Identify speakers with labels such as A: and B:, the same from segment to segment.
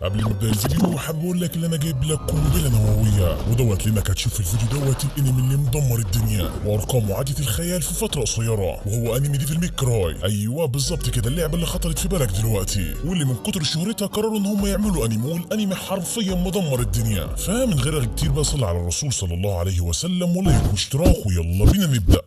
A: قبل ما ابدا الفيديو حابب اقول لك ان انا جايب لك قنبله نوويه ودوت لانك هتشوف الفيديو دوت الانمي اللي مدمر الدنيا وارقامه عادت الخيال في فتره قصيره، وهو انمي ديفل ميك كراي. ايوه بالظبط كده، اللعبه اللي خطرت في بالك دلوقتي واللي من كتر شهرتها قرروا ان هم يعملوا انمي، والانمي حرفيا مدمر الدنيا. فمن غير كتير بقى صلى على الرسول صلى الله عليه وسلم ولايك واشتراك ويلا بينا نبدا.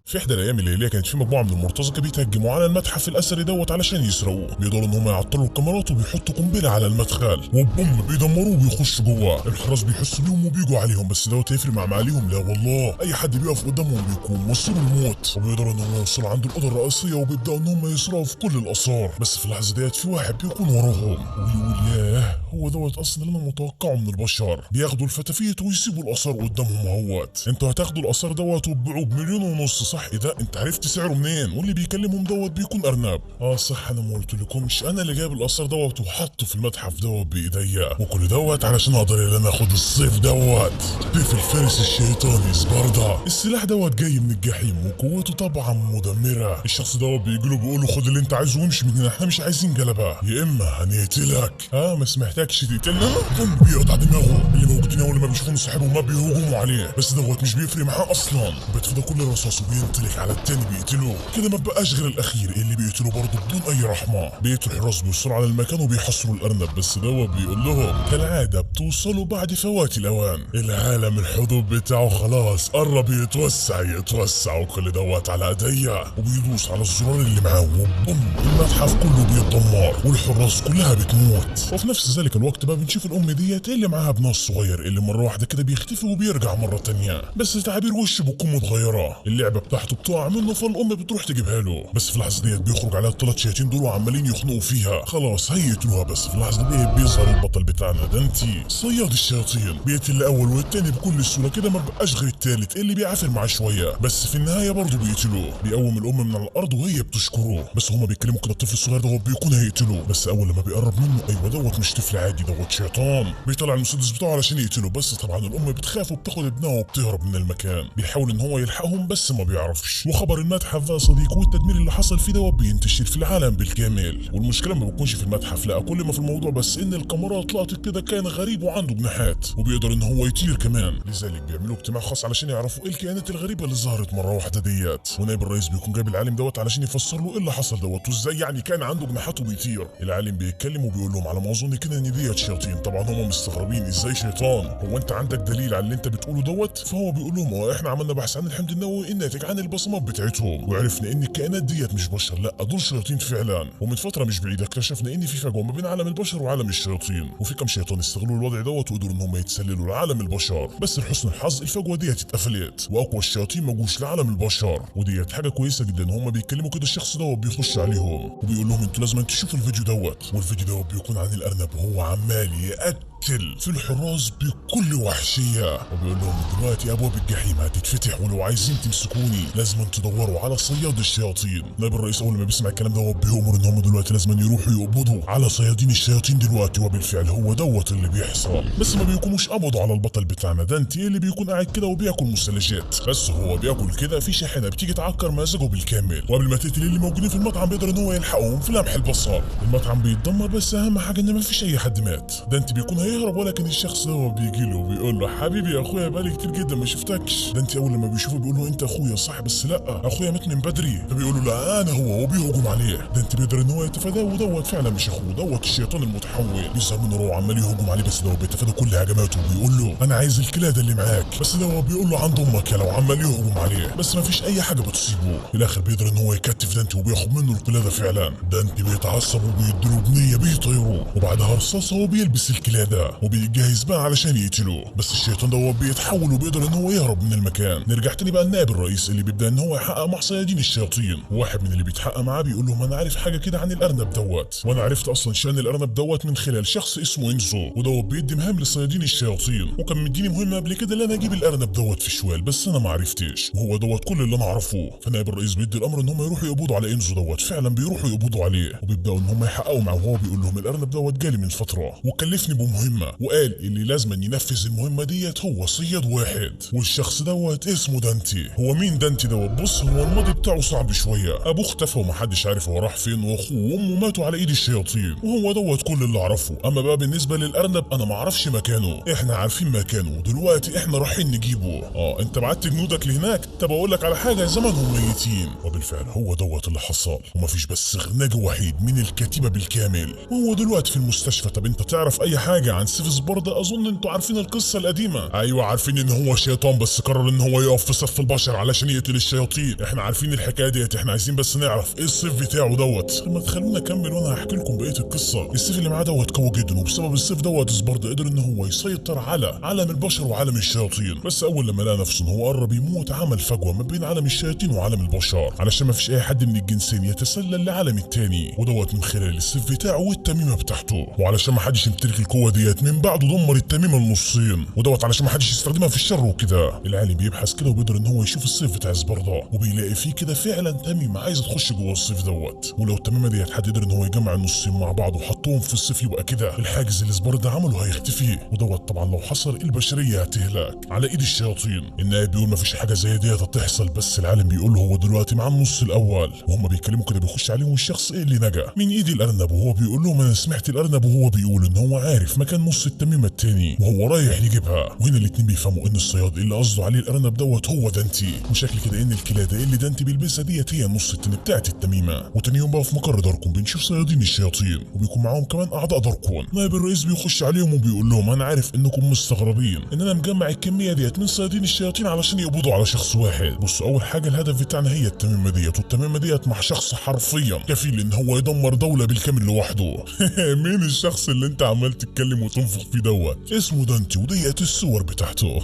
A: في احدى الايام الليليه كانت في مجموعه من المرتزقه بيتهجموا على المتحف الاثري دوت علشان يسرقوه، بيقدروا ان هم يعطلوا الكاميرات وبيحطوا قنبله على المدخل وبوم بيدمروه وبيخشوا جواه. الحراس بيحسوا بيهم وبيجوا عليهم، بس دوت هيفرق مع معاليهم؟ لا والله، اي حد بيقف قدامهم بيكون مصيره الموت. وبيقدروا ان هم يوصلوا عند الاوضه الرئيسيه وبيبداوا ان هم يسرقوا في كل الاثار، بس في اللحظه ديت في واحد بيكون وراهم وبيقول ياه هو دوت اصلا اللي انا متوقعه من البشر. بياخدوا الفتافيت ويسيبوا الاثار قدامهم اهوت. انتوا هتاخدوا الاثار دوت وتبيعوه ب1.5 مليون، صح؟ ايه ده؟ انت عرفت سعره منين؟ واللي بيكلمهم دوت بيكون ارنب. صح، انا ما قلتلكمش انا اللي جايب الاثار دوت وحطه في المتحف دوت بايديا، وكل دوت علشان اقدر ان انا اخد الصيف دوت، سيف الفارس الشيطاني سباردا. السلاح دوت جاي من الجحيم وقوته طبعا مدمره. الشخص دوت بيجيله بيقول له خد اللي انت عايزه وامشي من هنا، احنا مش عايزين جلبه يا اما هنقتلك. ما سمحتكش تقتلنا؟ بوم بيقطع دماغه. اللي موجودين اول ما بيشوفوا صاحبهم ما بيهجموا عليه، بس دوت مش بيفرق معاه اصلا، بيتفادى كل رصاص وبينطلق على التاني بيقتله. كده ما بقاش غير الاخير اللي بيقتله برضه بدون اي رحمه. بيقتلوا الحراس بيوصلوا على المكان وبيحصروا الارنب، بس دوت بيقول لهم كالعاده بتوصلوا بعد فوات الاوان، العالم الحدود بتاعه خلاص قرب يتوسع وكل دوت على ايديا، وبيدوس على الزرار اللي معاه وبوم المتحف كله بيتدمر والحراس كلها بتموت. وفي نفس ذلك الوقت بقى بنشوف الام ديت اللي معاها ابنها الصغير اللي مره واحده كده بيختفي وبيرجع مره تانية، بس تعابير وشه بتكون متغيره. اللعبه بتاعته بتقع منه فالام بتروح تجيبها له، بس في اللحظه ديت بيخرج عليها الثلاث شياطين دول وعمالين يخنقوا فيها، خلاص هيقتلوها. بس في اللحظه دي بيظهر البطل بتاعنا دانتي صياد الشياطين، بيقتل الاول والتاني بكل سهوله، كده ما بقاش غير التالت اللي بيعافر معاه شويه، بس في النهايه برضه بيقتلوه. بيقوم الام من على الارض وهي بتشكره، بس هما بيتكلموا كده الطفل الصغير دوت بيكون هيقتلوه، بس اول لما بيقرب منه ايوه دوت مش طفل عادي، دوت شيطان بيطلع المسدس بتاعه علشان يقتله، بس طبعا الام بتخاف وبتاخد ابنها وبتهرب من المكان. بيحاول ان هو يلحقهم بس ما بيعرفش. وخبر المتحف ده صديق والتدمير اللي حصل فيه دوت بينتشر في العالم بالكامل، والمشكله ما بتكونش في المتحف، لا كل ما في الموضوع بس ان الكاميرات لقطت كده كائن غريب وعنده جناحات وبيقدر ان هو يطير كمان، لذلك بيعملوا اجتماع خاص علشان يعرفوا ايه الكائنات الغريبه اللي ظهرت مره واحده ديت. ونائب الرئيس بيكون جايب العالم دوت علشان يفسر له ايه اللي حصل دوت وازاي يعني كان عنده جناحات وبيطير. العالم بيتكلم وبيقول لهم على ما اظن كده ان ديت شياطين. طبعا هم مستغربين ازاي شيطان، هو انت عندك دليل على اللي انت بتقوله دوت؟ فهو بيقول لهم احنا عملنا بحث عن الحمض النووي الناتج عن البصمات بتاعتهم وعرفنا ان الكائنات ديت مش بشر، لا دول شياطين فعلا. ومن فتره مش بعيده اكتشفنا ان في فجوه ما بين عالم البشر وعالم الشياطين، وفي كم شيطان استغلوا الوضع دوت وقدروا ان هم يتسللوا لعالم البشر، بس لحسن الحظ الفجوه ديت اتقفلت واقوى الشياطين ما جوش لعالم البشر، وديت حاجه كويسه جدا. هم بيتكلموا كده الشخص دوت بيخش عليهم وبيقول لهم انتوا لازم تشوفوا الفيديو دوت، والفيديو دوت بيكون عن الارنب وهو عمال يقتل في الحراس بكل وحشيه، وبيقول لهم دلوقتي ابواب الجحيم هتتفتح ولو عايزين تمسكوني لازم تدوروا على صياد الشياطين. نائب الرئيس اول ما بيسمع الكلام ده بيأمر ان هم دلوقتي لازم يروحوا يقبضوا على صيادين الشياطين دلوقتي، وبالفعل هو دوت اللي بيحصل. بس ما بيكونوش قبضوا على البطل بتاعنا دانتي اللي بيكون قاعد كده وبياكل مثلجات، بس هو بياكل كده في شاحنه بتيجي تعكر مزاجه بالكامل، وقبل ما تقتل اللي موجودين في المطعم بيقدر ان هو يلحقهم في لمح البصر. المطعم بيتدمر بس اهم حاجه ان ما فيش اي حد مات. دانتي بيكون هيهرب ولكن الشخص ده بيجي له وبيقول له حبيبي يا اخويا بقالي كتير جدا ما شفتكش. دانتي اول لما بيشوفه بيقول له انت اخويا صح؟ بس لا اخويا مات من بدري. فبيقول له لا انا هو، وبيهجم عليه. دانتي بيقدر ان هو يتفاداه ودوت فعلا مش اخوه، دوت الشيطان المتحول بيظهر منه روح عمال يهجم عليه، بس دوت بيتفادى كل هجماته وبيقول له انا عايز الكلاده اللي معاك، بس دوت بيقول له عند امك يا لو عمال يهجم عليه، بس ما فيش اي حاجه بتصيبه. في الاخر بيقدر ان هو يكتف دانتي وبياخد منه الكلاده فعلا. دانتي بيتعصب وبيديله بنيه بيطيره، وبعدها رصاصه وبيلبس الكلاده وبيجهز بقى علشان يقتله، بس الشيطان دوت بيتحول وبيقدر ان هو يهرب من المكان. نرجع تاني بقى النائب الرئيس اللي بيبدا ان هو يحقق مع صيادين الشياطين، وواحد من اللي بيتحقق معاه بيقول لهم انا عارف حاجه كده عن الارنب دوت، وانا عرفت اصلا شان الارنب دوت من خلال شخص اسمه انزو، ودوت بيدي مهام لصيادين الشياطين، وكان مديني مهمه قبل كده ان انا اجيب الارنب دوت في شوال، بس انا ما عرفتش، وهو دوت كل اللي انا اعرفه. فنائب الرئيس بيدي الامر ان هم يروحوا يقبضوا على انزو دوت، فعلا بيروحوا يقبضوا عليه وبيبداوا ان هم يحققوا معاه، وهو بيقول لهم الارنب دوت جالي من فتره وكلفني بمهمه مهمة، وقال اللي لازم ينفذ المهمة ديت هو صياد واحد، والشخص دوت اسمه دانتي. هو مين دانتي دوت؟ بص، هو الماضي بتاعه صعب شوية، ابوه اختفى ومحدش عارف هو راح فين، واخوه وامه ماتوا على ايد الشياطين، وهو دوت كل اللي اعرفه. اما بقى بالنسبة للارنب انا معرفش مكانه، احنا عارفين مكانه دلوقتي، احنا رايحين نجيبه. انت بعت جنودك لهناك؟ طب اقول لك على حاجة، زمانهم ميتين. وبالفعل هو دوت اللي حصل، ومفيش بس غير ناجي وحيد من الكتيبة بالكامل، وهو دلوقتي في المستشفى. طب انت تعرف اي حاجة عن سيف سباردا؟ اظن انتوا عارفين القصة القديمة. ايوه عارفين ان هو شيطان، بس قرر ان هو يقف في صف البشر علشان يقتل الشياطين. احنا عارفين الحكاية ديت، احنا عايزين بس نعرف ايه السيف بتاعه دوت. ما تخلونا اكمل وانا هحكي لكم بقية القصة. السيف اللي معاه دوت قوي جدا، وبسبب السيف دوت سباردا قدر ان هو يسيطر على عالم البشر وعالم الشياطين. بس اول لما لقى نفسه ان هو قرب يموت، عمل فجوة ما بين عالم الشياطين وعالم البشر، علشان ما فيش اي حد من الجنسين يتسلل لعالم التاني، ودوت من خلال السيف بتاعه والتميمة بتاعته. وعلشان ما حدش يمتلك القوة ديت من بعده دمر التميمة لنصين، ودوت علشان ما حدش يستخدمها في الشر وكده. العالم بيبحث كده وبيقدر ان هو يشوف السيف بتاع سباردا، وبيلاقي فيه كده فعلا تميمة عايزة تخش جوه السيف دوت. ولو التميمة ديت حد قدر ان هو يجمع النصين مع بعض وحطهم في السيف، يبقى كده الحاجز اللي سباردا عمله هيختفي، ودوت طبعا لو حصل البشرية هتهلك على ايد الشياطين. النائب بيقول ما فيش حاجة زي ديت هتحصل، بس العالم بيقول له هو دلوقتي مع النص الاول، وهم بيتكلموا كده بيخش عليهم الشخص ايه اللي نجا من ايد الارنب، وهو بيقول لهم انا سمعت الارنب وهو بيقول ان هو عارف مكان نص التميمة التاني وهو رايح يجيبها. وهنا الاتنين بيفهموا ان الصياد اللي قصده عليه الارنب دوت هو دانتي، وشكل كده ان الكلادة اللي دانتي بيلبسها ديت هي النص التاني بتاعت التميمة. وتاني يوم بقى في مقر داركون بنشوف صيادين الشياطين، وبيكون معاهم كمان اعضاء داركون. نائب الرئيس بيخش عليهم وبيقول لهم انا عارف انكم مستغربين ان انا مجمع الكمية ديت من صيادين الشياطين علشان يقبضوا على شخص واحد. بصوا، اول حاجة الهدف بتاعنا هي التميمة ديت، والتميمة ديت مع شخص حرفيا كفيل ان هو يدمر دولة بالكامل لوحده. مين الشخص اللي انت عمال تتكلم وتنفخ فيه دوت؟ اسمه دانتي، وديت الصور بتاعته.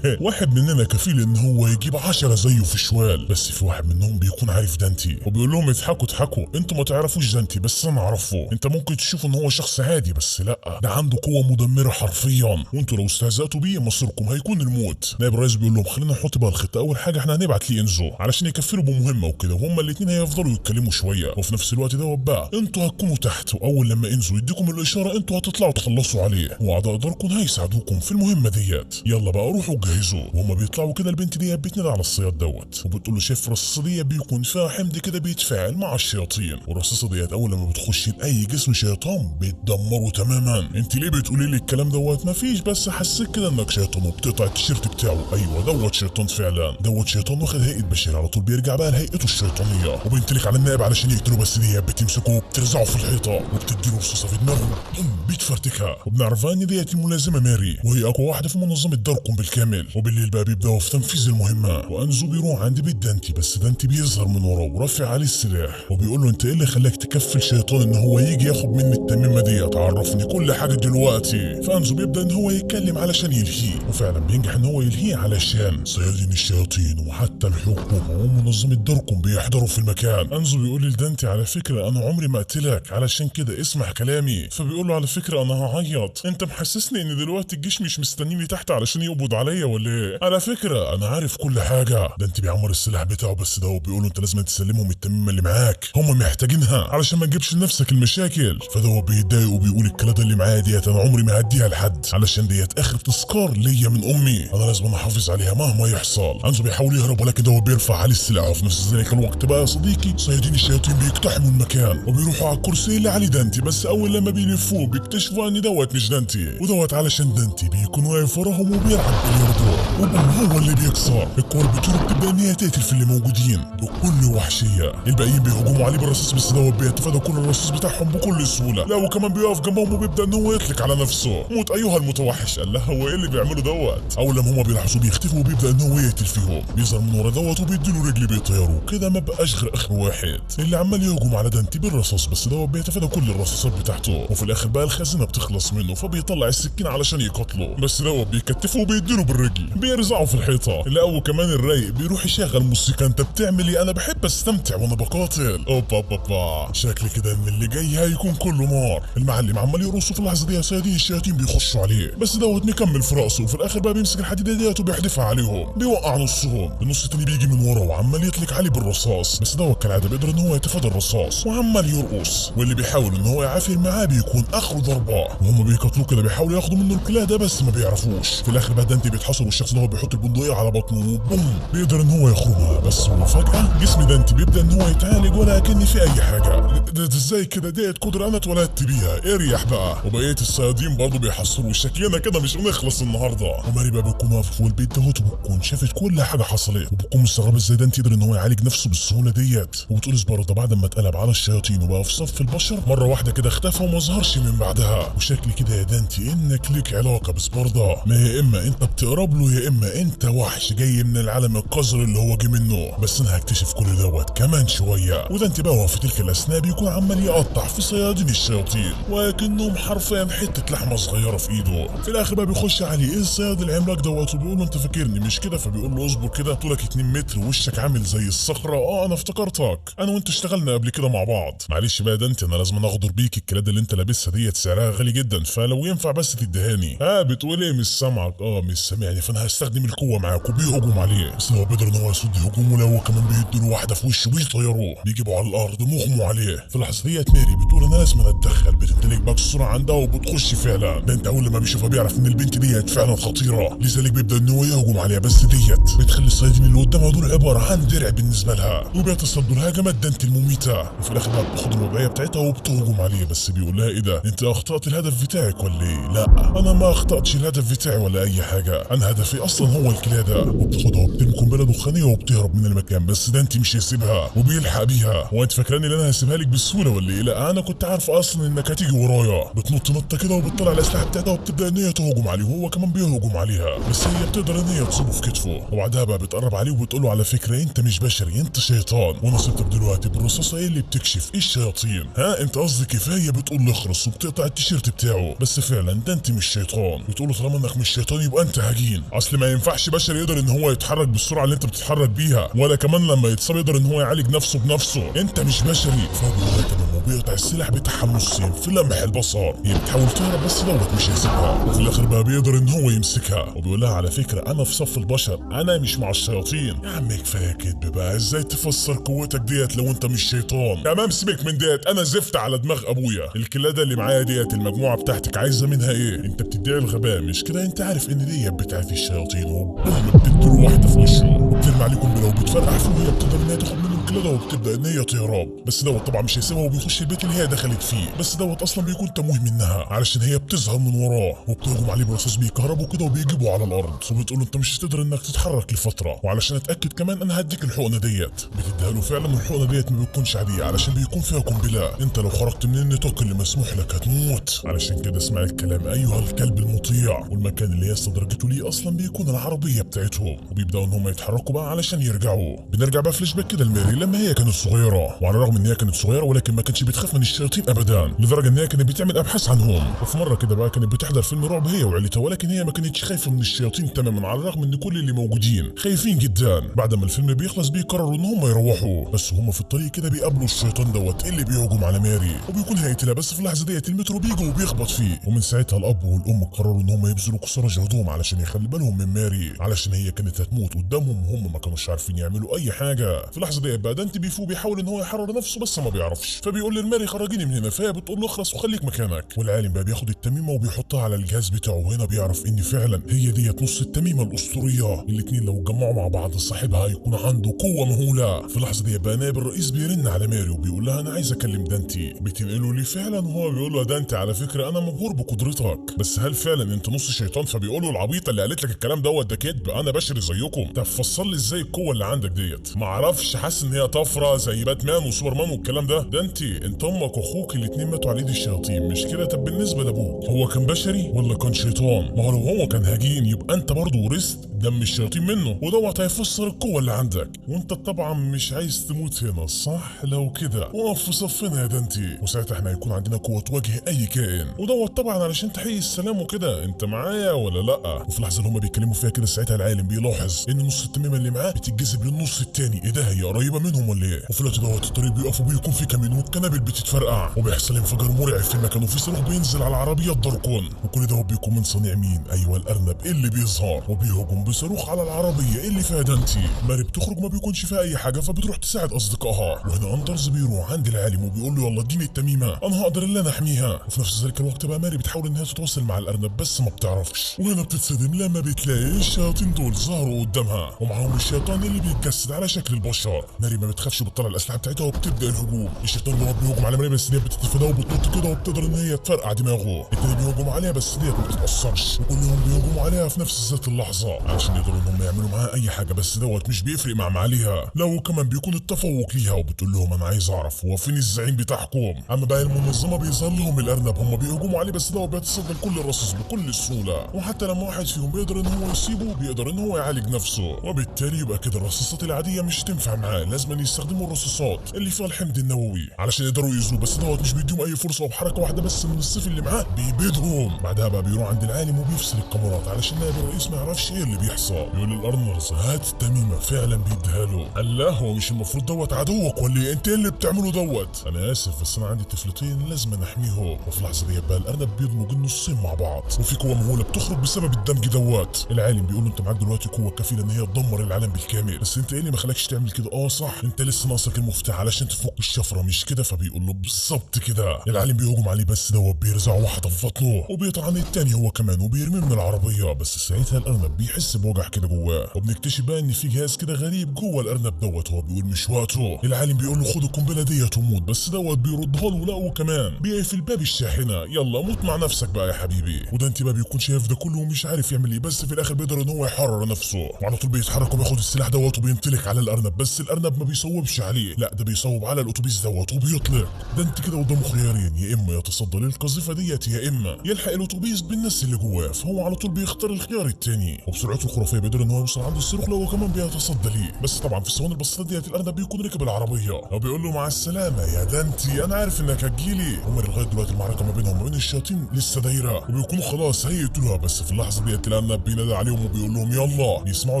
A: واحد مننا كفيل ان هو يجيب 10 زيه في شوال، بس في واحد منهم بيكون عارف دانتي، وبيقول لهم اضحكوا انتوا ما تعرفوش دانتي بس انا اعرفه. انت ممكن تشوفوا ان هو شخص عادي، بس لا، ده عنده قوة مدمرة حرفيا، وانتوا لو استهزأتوا بيه مصيركم هيكون الموت. نائب الرئيس بيقول لهم خلينا نحط بقى الخطة. اول حاجة احنا هنبعت ليه انزو علشان يكفلوا بمهمة وكده، وهما الاتنين هيفضلوا يتكلموا شوية، وفي نفس الوقت دوت بقى انتوا هتكونوا تحت، واول لما انزو يديكم الاشارة انتوا هتطلعوا تخلصوا عليه، واعضاء داركون هيساعدوكم في المهمة ديت. يلا بقى روحوا جهزوا. وهما بيطلعوا كده البنت ديت بتنادي على الصياد دوت، وبتقول له شايف الرصاصة ديت بيكون فيها حمض كده بيتفاعل مع الشياطين، والرصاصة ديت اول لما بتخش لاي جسم شيطان بتدمره تماما. انت ليه بتقولي لي الكلام دوت؟ مفيش، بس حسيت كده انك شيطان، وبتقطع التيشيرت بتاعه. ايوه دوت شيطان فعلا، دوت شيطان واخد هيئة بشري على طول، بيرجع بقى لهيئته الشيطانية، وبينطلق على النائب علشان يقتله، بس ديت بتمسكه وبترزعه في الحيطة وبتديله رصاصة في دماغه بتفرتكها. وبنعرفها ان ديت الملازمة ماري، وهي اقوى واحدة في منظمة داركون بالكامل. وبالليل بقى بيبداوا في تنفيذ المهمة، وانزو بيروح عند بيت دانتي، بس دانتي بيظهر من وراه ورافع عليه السلاح، وبيقول له انت ايه اللي خلاك تكفل شيطان ان هو يجي ياخد مني التميمة ديت؟ عرفني كل حاجة دلوقتي. فانزو بيبدا ان هو يتكلم علشان يلهيه، وفعلا بينجح ان هو يلهيه علشان صيادين الشياطين وحتى الحكومة ومنظمة داركون بيحضروا في المكان. انزو بيقول لدانتي على فكرة انا عمري ما اقتلك، علشان كده اسمع كلامي. فبيقول له على فكرة انا هعيط، انت محسسني ان دلوقتي الجيش مش مستنيني تحت علشان يقبض عليا ولا ايه؟ على فكرة انا عارف كل حاجة. دانتي بيعمر السلاح بتاعه، بس ده بيقول له انت لازم تسلمهم التميمة اللي معاك، هم محتاجينها علشان ما تجيبش لنفسك المشاكل. فده بيتضايق وبيقول الكلادة اللي معايا ديت انا عمري ما هديها لحد، علشان ديت اخر تذكار ليا من امي، انا لازم احافظ عليها مهما يحصل. انزو بيحاول يهرب، ولكن ده بيرفع عليه السلاح. وفي نفس ذلك الوقت بقى يا صديقي صيادين الشياطين بيقتحموا المكان وبيروحوا على الكرسي اللي عليه دانتي، بس اول لما بيلفوه بيكتشفوا ان دوت مش دانتي، ودوت علشان دانتي بيكون واقف وراهم وبيلعب بلياردو، وبوم هو اللي بيكسر. الكور بتوره بتبدا ان هي تقتل في اللي موجودين بكل وحشيه. الباقيين بيهجموا عليه بالرصاص، بس دوت بيتفادى كل الرصاص بتاعهم بكل سهوله. لا وكمان بيقف جنبهم وبيبدا ان هو يطلق على نفسه موت ايها المتوحش. قال لها هو ايه اللي بيعمله دوت؟ اول لما هما بيلاحظوا بيختفوا وبيبدا ان هو يقتل فيهم، بيظهر من ورا دوت وبيديله رجلي بيطيروا كده. ما بقاش غير اخر واحد اللي عمال يهجم على دانتي بالرصاص، بس دوت بيتفادى كل الرصاصات بتاعته. وفي الاخر بقى الخزينه بتخلص منه، فبيطلع السكين علشان يقتله، بس دوت بيكتفه وبيديله بالرجل بيرزعه في الحيطه. لا وكمان الرايق بيروح يشغل موسيقى. انت بتعمل ايه؟ انا بحب استمتع وانا بقاتل. اوبا شكل كده ان اللي جاي هيكون كله نار. المعلم عمال يرقص في اللحظه دي، صيادين الشياطين بيخشوا عليه، بس دوت مكمل في راسه، وفي الاخر بقى بيمسك الحديده ديت وبيحدفها عليهم، بيوقع نصهم. النص التاني بيجي من ورا وعمال يطلق عليه بالرصاص، بس دوت كالعاده بيقدر ان هو يتفادى الرصاص وعمال يرقص، واللي بيحاول ان هو يعافر معاه بيكون اخره ضربه. وهم بيقتلوه كده، بيحاولوا ياخدوا منه القلاده بس ما بيعرفوش. في الاخر بقى دانتي بيتحصر والشخص ده هو بيحط البندقيه على بطنه وبوم بيقدر ان هو يخرجها. بس وفجاه جسم دانتي بيبدا ان هو يتعالج ولا كأن في اي حاجه. ده ازاي كده؟ ديت قدره انا اتولدت بيها، اريح بقى. وبقيه الصيادين برضه بيحصروا، شكلنا كده مش هنخلص النهارده. وماري بقى بتكون واقفه فوق البيت دوت وبتكون شافت كل حاجه حصلت، وبتكون مستغربه ازاي دانتي يقدر ان هو يعالج نفسه بالسهوله ديت. وبتقول اصبر، ده بعد ما اتقلب على الشياطين وبقى في صف البشر مره واحده كده اختفى وما ظهرش من بعدها. وشكل كده يا دانتي انك ليك علاقه بسباردا، ما يا اما انت بتقرب له يا اما انت وحش جاي من العالم القذر اللي هو جه منه. بس انا هكتشف كل دوت كمان شويه. ودانتي بقى وهو في تلك الاثناء بيكون عمال يقطع في صيادين الشياطين وكأنهم حرفيا حته لحمه صغيره في ايده. في الاخر بقى بيخش عليه ايه الصياد العملاق دوت وبيقول له انت فاكرني مش كده؟ فبيقول له اصبر كده، طولك 2 متر ووشك عامل زي الصخره. انا افتكرتك، انا وانت اشتغلنا قبل كده مع بعض. معلش بقى دانتي انا لازم اغدر بيك، الكلاده اللي انت لابسها ديت سعرها غالي جدا، فلو ينفع بس تدهاني. بتقول ايه؟ مش سامعك. مش سامعني. فانا هستخدم القوه معاك. وبيهجم عليه بس هو بيقدر ان هو يصد هجومه، لو هو كمان بيدوا له واحده في وشه ويطيروه، بيجيبوا على الارض مغموا عليه. في اللحظه ديت ماري بتقول انا لازم اتدخل، بتمتلك بقى السرعه عندها وبتخش فعلا. دانتي اول ما بيشوفها بيعرف ان البنت ديت فعلا خطيره، لذلك بيبدا ان هو يهجم عليها. بس ديت بتخلي الصيادين اللي قدامها دول عباره عن درع بالنسبه لها، وبيتصدوا الهجمات دانتي المميته. وفي الاخر بقى بتاخد الوضعيه بتاعتها وبتهجم عليه. بس بيقول لها ايه ده؟ انت اخطات الهدف بتاعك ولا ايه؟ لا انا ما اخطاتش الهدف بتاعي ولا اي حاجه، انا هدفي اصلا هو الكلاده. وبتاخدها وبترمي قنبله دخانيه وبتهرب من المكان. بس دانتي مش هيسيبها وبيلحق بيها. وانت فاكراني ان انا هسيبها لك بالسهوله ولا ايه؟ لا انا كنت عارف اصلا انك هتيجي ورايا. بتنط نطه كده وبتطلع الاسلحه بتاعتها وبتبدا ان هي تهجم عليه وهو كمان بيهجم عليها. بس هي بتقدر ان هي تصيبه في كتفه. وبعدها بقى بتقرب عليه وبتقول له على فكره انت مش بشري، انت شيطان، وانا صرت دلوقتي بالرصاصه ايه اللي بتكشف ايه الشياطين. انت قصدك كفايه؟ بتقول له اخرس وبتقطع التيشيرت بتاعه. بس فعلا ده انت مش شيطان. بتقول له طالما انك مش شيطان يبقى انت هجين، اصل ما ينفعش بشري يقدر ان هو يتحرك بالسرعه اللي انت بتتحرك بيها، ولا كمان لما يتصاب يقدر ان هو يعالج نفسه بنفسه. انت مش بشري. فبيقول تمام وبيقطع السلاح بتاعها نصين في لمح البصر. هي بتحاول تهرب بس دوت مش هيسيبها. وفي الاخر بقى بيقدر ان هو يمسكها وبيقول لها على فكره انا في صف البشر، انا مش مع الشياطين. يا عم كفايه كدب بقى، ازاي تفسر قوتك ديت لو انت مش شيطان؟ تمام سيبك من ديت، انا زفت على دماغ ابويا. الكلاده اللي معايا ديت المجموعه بتاعتك عايزه منها ايه؟ انت بتدعي الغباء مش كده؟ انت عارف ان ديت بتاعت الشياطين. وبوم بتديله واحده في وشه وبترمي عليه قنبله وبتفرقع فيه وهي بتقدر ان هي تاخد منه الكلاده وبتبدا ان هي تهرب. بس دوت طبعا مش هيسيبها وبيخش البيت اللي هي دخلت فيه. بس دوت اصلا بيكون تمويه منها علشان هي بتظهر من وراه وبتهجم عليه برصاص بيكهربه كده وبيجيبه على الارض. وبتقول له انت مش هتقدر انك تتحرك لفتره، وعلشان اتاكد كمان انا هديك الحقنه ديت. بتديها له فعلا الحقنه ديت ما بتكونش عاديه علشان بيكون فيها قنبله، انت لو خرجت من النطاق اللي مسموح لك هتموت. علشان كده اسمع الكلام ايها الكلب المطيع. والمكان اللي هي استدرجته ليه اصلا بيكون العربيه بتاعتهم، وبيبداوا ان هم يتحركوا بقى علشان يرجعوا. بنرجع بقى فلاش باك كده لماري لما هي كانت صغيره، وعلى الرغم ان هي كانت صغيره ولكن ما كانتش بتخاف من الشياطين ابدا، لدرجه ان هي كانت بتعمل ابحاث عنهم. وفي مره كده بقى كانت بتحضر فيلم رعب هي وعيلتها، ولكن هي ما كانتش خايفه من الشياطين تماما، على الرغم ان كل اللي موجودين خايفين جدا. بعد ما الفيلم بيخلص بيقرروا ان هم يروحوا، بس هم في الطريق كده بيقابلوا الشيطان دوت اللي بيهجم على ماري وبيكون هيقتلها. بس في اللحظه ديت المترو بيجي وبيخبط فيه، ومن ساعتها الاب والام قرروا ان هم يبذلوا قصارى جهدهم علشان يخلي بالهم من ماري، علشان هي كانت هتموت قدامهم وهم ما كانوش عارفين يعملوا اي حاجه. في اللحظه ديت بقى دانتي بيفوق بيحاول ان هو يحرر نفسه بس ما بيعرفش، فبيقول لماري خرجيني من هنا، فهي بتقول له اخلص وخليك مكانك. والعالم بقى بياخد التميمه وبيحطها على الجهاز بتاعه، وهنا بيعرف ان فعلا هي ديت نص التميمه الاسطوريه. الاثنين لو اتجمعوا مع بعض صاحبها هيكون عنده قوه مهوله. في اللحظه دي بقى نائب الرئيس بيرن على ماري وبيقول لها انا عايز اكلم دانتي. بتنقله لي فعلا وهو بيقول له دانتي على فكره انا مبهور بقدرتك، بس هل فعلا انت نص شيطان؟ فبيقول له العبيطه اللي قالت لك الكلام دوت ده كذب، انا بشري زيكم. طب فسر لي ازاي القوه اللي عندك ديت؟ ما اعرفش، حاسس ان هي طفره زي باتمان وسوبرمان والكلام ده. دانتي انت امك واخوك الاثنين ماتوا على ايد الشياطين مش كده؟ طب بالنسبه لابوك هو كان بشري ولا كان شيطان؟ ما هو لو هو كان هجين يبقى انت برضه ورثت دم الشياطين منه، ودوت هيفسر القوه اللي عندك. وانت طبعا مش عايز تموت هنا صح؟ لو كده وقف في صفنا يا دانتي، وساعتها احنا هيكون عندنا قوه تواجه اي كائن، ودوت طبعا علشان تحيي السلام وكده. انت معايا ولا لا؟ وفي اللحظه اللي هما بيتكلموا فيها كده ساعتها العالم بيلاحظ ان نص التميمه اللي معاه بتتجذب للنص التاني. ايه ده؟ هي قريبه منهم ولا ايه؟ وفي الوقت دوت الطريق بيقف وبيكون في كمين والقنابل بتتفرقع وبيحصل انفجار مرعب في المكان، وفي صاروخ بينزل على عربيه داركون. وكل ده بيكون من صنيع مين؟ ايوه الارنب اللي بيظهر وبيهجم بصاروخ على العربيه اللي فيها دانتي. ماري بتخرج ما بيكونش فيها اي حاجه فبتروح تساعد اصدقائها، وهنا اندرز بيروح عند العالم وبيقول له يلا اديني التميمه انا هقدر ان انا احميها. وفي نفس ذلك الوقت بقى ماري بتحاول انها تتواصل مع الارنب بس ما بتعرفش، وهنا بتتصدم لما بتلاقي الشياطين دول ظهروا قدامها ومعاهم الشيطان اللي بيتجسد على شكل البشر. ماري ما بتخافش وبتطلع الاسلحه بتاعتها وبتبدا الهجوم. الشيطان اللي هو بيهجم على ماري بس دي بتتفادى وبتنط كده وبتقدر ان هي تفرقع دماغه. التاني بيهجم عليها بس ديت ما بتتاثرش، وكلهم بيهجموا عليها في نفس ذات اللحظه علشان يقدروا ان هم يعملوا معاها اي حاجه، بس دوت مش بيفرق مع معاليها. لو كمان بيكون التفوق ليها وبتقول لهم انا عايز اعرف هو فين الزعيم بتاعكم. اما بقى المنظمه بيظهر لهم الارنب هم بيهجموا عليه بس دوت بيتصدى لكل الرصاص بكل سهوله، وحتى لما واحد فيهم بيقدر ان هو يصيبه بيقدر ان هو يعالج نفسه، وبالتالي يبقى كده الرصاصات العاديه مش تنفع معاه، لازم يستخدموا الرصاصات اللي فيها الحمض النووي علشان يقدروا يأذوه. بس دوت مش بيديهم اي فرصه، وبحركه واحده بس من السيف اللي معاه بيبيدهم. بعدها بقى بيروح عند العالم وبيفصل الكاميرات علشان نائب الرئيس ما يعرفش ايه اللي بيحصل. يقول للارنرز هات التميمه، فعلا بيديها له. قال له هو مش المفروض دوت عدوك ولا ايه؟ انت ايه اللي بتعمله دوت؟ انا اسف بس انا عندي طفلتين لازم احميهم. وفي اللحظه دي بقى الارنب بيدمج النصين مع بعض وفي قوه مهوله بتخرج بسبب الدمج دوت. العالم بيقول له انت معاك دلوقتي قوه كفيله ان هي تدمر العالم بالكامل، بس انت ايه اللي ما خلاكش تعمل كده؟ صح، انت لسه ناقصك المفتاح علشان تفك الشفره مش كده؟ فبيقول له بالظبط كده. العالم بيهجم عليه بس دوت بيرزع واحده في بطنه وبيطعن التاني هو كمان وبيرميه من العربيه، بس ساعتها الارنب بيحس بوجع كده جواه، وبنكتشف بقى ان في جهاز كده غريب جوه الارنب دوت. هو بيقول مش وقته. العالم بيقول له خد القنبله ديت وموت، بس دوت بيردها له لا وكمان بيقفل باب الشاحنه، يلا موت مع نفسك بقى يا حبيبي. وده انت بقى بيكون شايف ده كله ومش عارف يعمل ايه، بس في الاخر بيقدر ان هو يحرر نفسه وعلى طول بيتحرك وبياخد السلاح دوت وبينطلق على الارنب، بس الارنب ما بيصوبش عليه، لا ده بيصوب على الاتوبيس دوت وبيطلق. ده انت كده قدامه خيارين، يا اما يتصدى للقذيفه ديت يا اما يلحق الاتوبيس بالناس اللي جواه، فهو على طول بيختار الخيار التاني، وبسرعته الخرافيه بيقدر ان هو يوصل عند الصاروخ لو كمان بيتصدى ليه. بس طبعا في الثواني البسيطه ديت الارنب بيكون ركب العربيه وبيقول له مع السلامه يا دانتي، انا عارف انك هتجيلي. هم لغايه دلوقتي المعركه ما بينهم وبين الشياطين لسه دايره وبيكونوا خلاص هيقتلوها، بس في اللحظه ديت الارنب بينادي عليهم وبيقول لهم يلا، بيسمعوا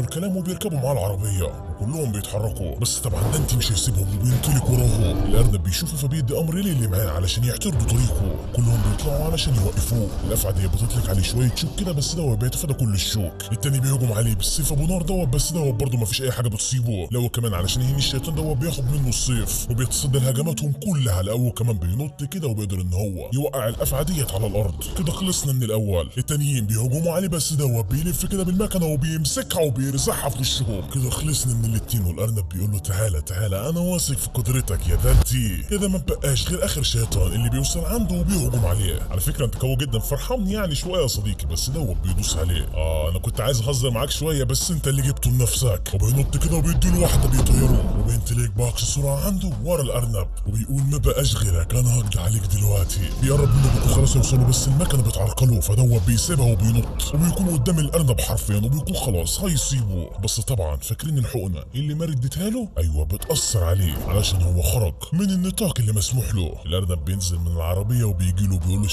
A: الكلام وبيركبوا مع العربيه وكلهم بيتحركوا، بس طبعا دانتي مش هيسيبهم وبينطلق وراهم. الارنب بيشوفه فبيدي امر للي معاه علشان يعترضوا طريقه، كلهم بيطلعوا علشان يوقفوه. الافعى دي بتطلق عليه شويه شوك كده بس دوت بيتفادى كل الشوك. التاني بيهجم عليه بالسيف ابو نار دوت، بس دوت برضه مفيش اي حاجه بتصيبه، لو كمان علشان يهين الشيطان دوت بياخد منه السيف وبيتصدى لهجماتهم كلها. الاول كمان بينط كده وبيقدر ان هو يوقع الافعى ديت على الارض. كده خلصنا من الاول. التانيين بيهجموا عليه بس دوت بيلف كده بالمكنه وبيمسكها وبيرزعها في وشهم. كده خلصنا من الاتنين، والارنب بيقول له تعالى تعالى انا واثق في قدرتك يا دانتي. كده ما بقاش غير اخر شيطان اللي بيوصل عنده وبيهجم عليه. على فكره انت قوي جدا، فرحان يعني شويه يا صديقي، بس دوت بيدوس عليه. انا كنت عايز اهزر معاك شويه بس انت اللي جبته لنفسك. وبينط كده وبيديله واحده بيطيره وبينطلق باقصى سرعه عنده ورا الارنب وبيقول ما بقاش غيرك انا هقضي عليك دلوقتي. بيقرب منه بيكون خلاص يوصلوا بس المكنه بتعرقله، فدوت بيسيبها وبينط وبيكون قدام الارنب حرفيا وبيكون خلاص هيصيبه. بس طبعا فاكرين الحقنه اللي ماري اديتها له؟ ايوه بتاثر عليه علشان هو خرج من النطاق اللي مسموح له. الارنب بينزل من العربيه وبيجي له بيقول له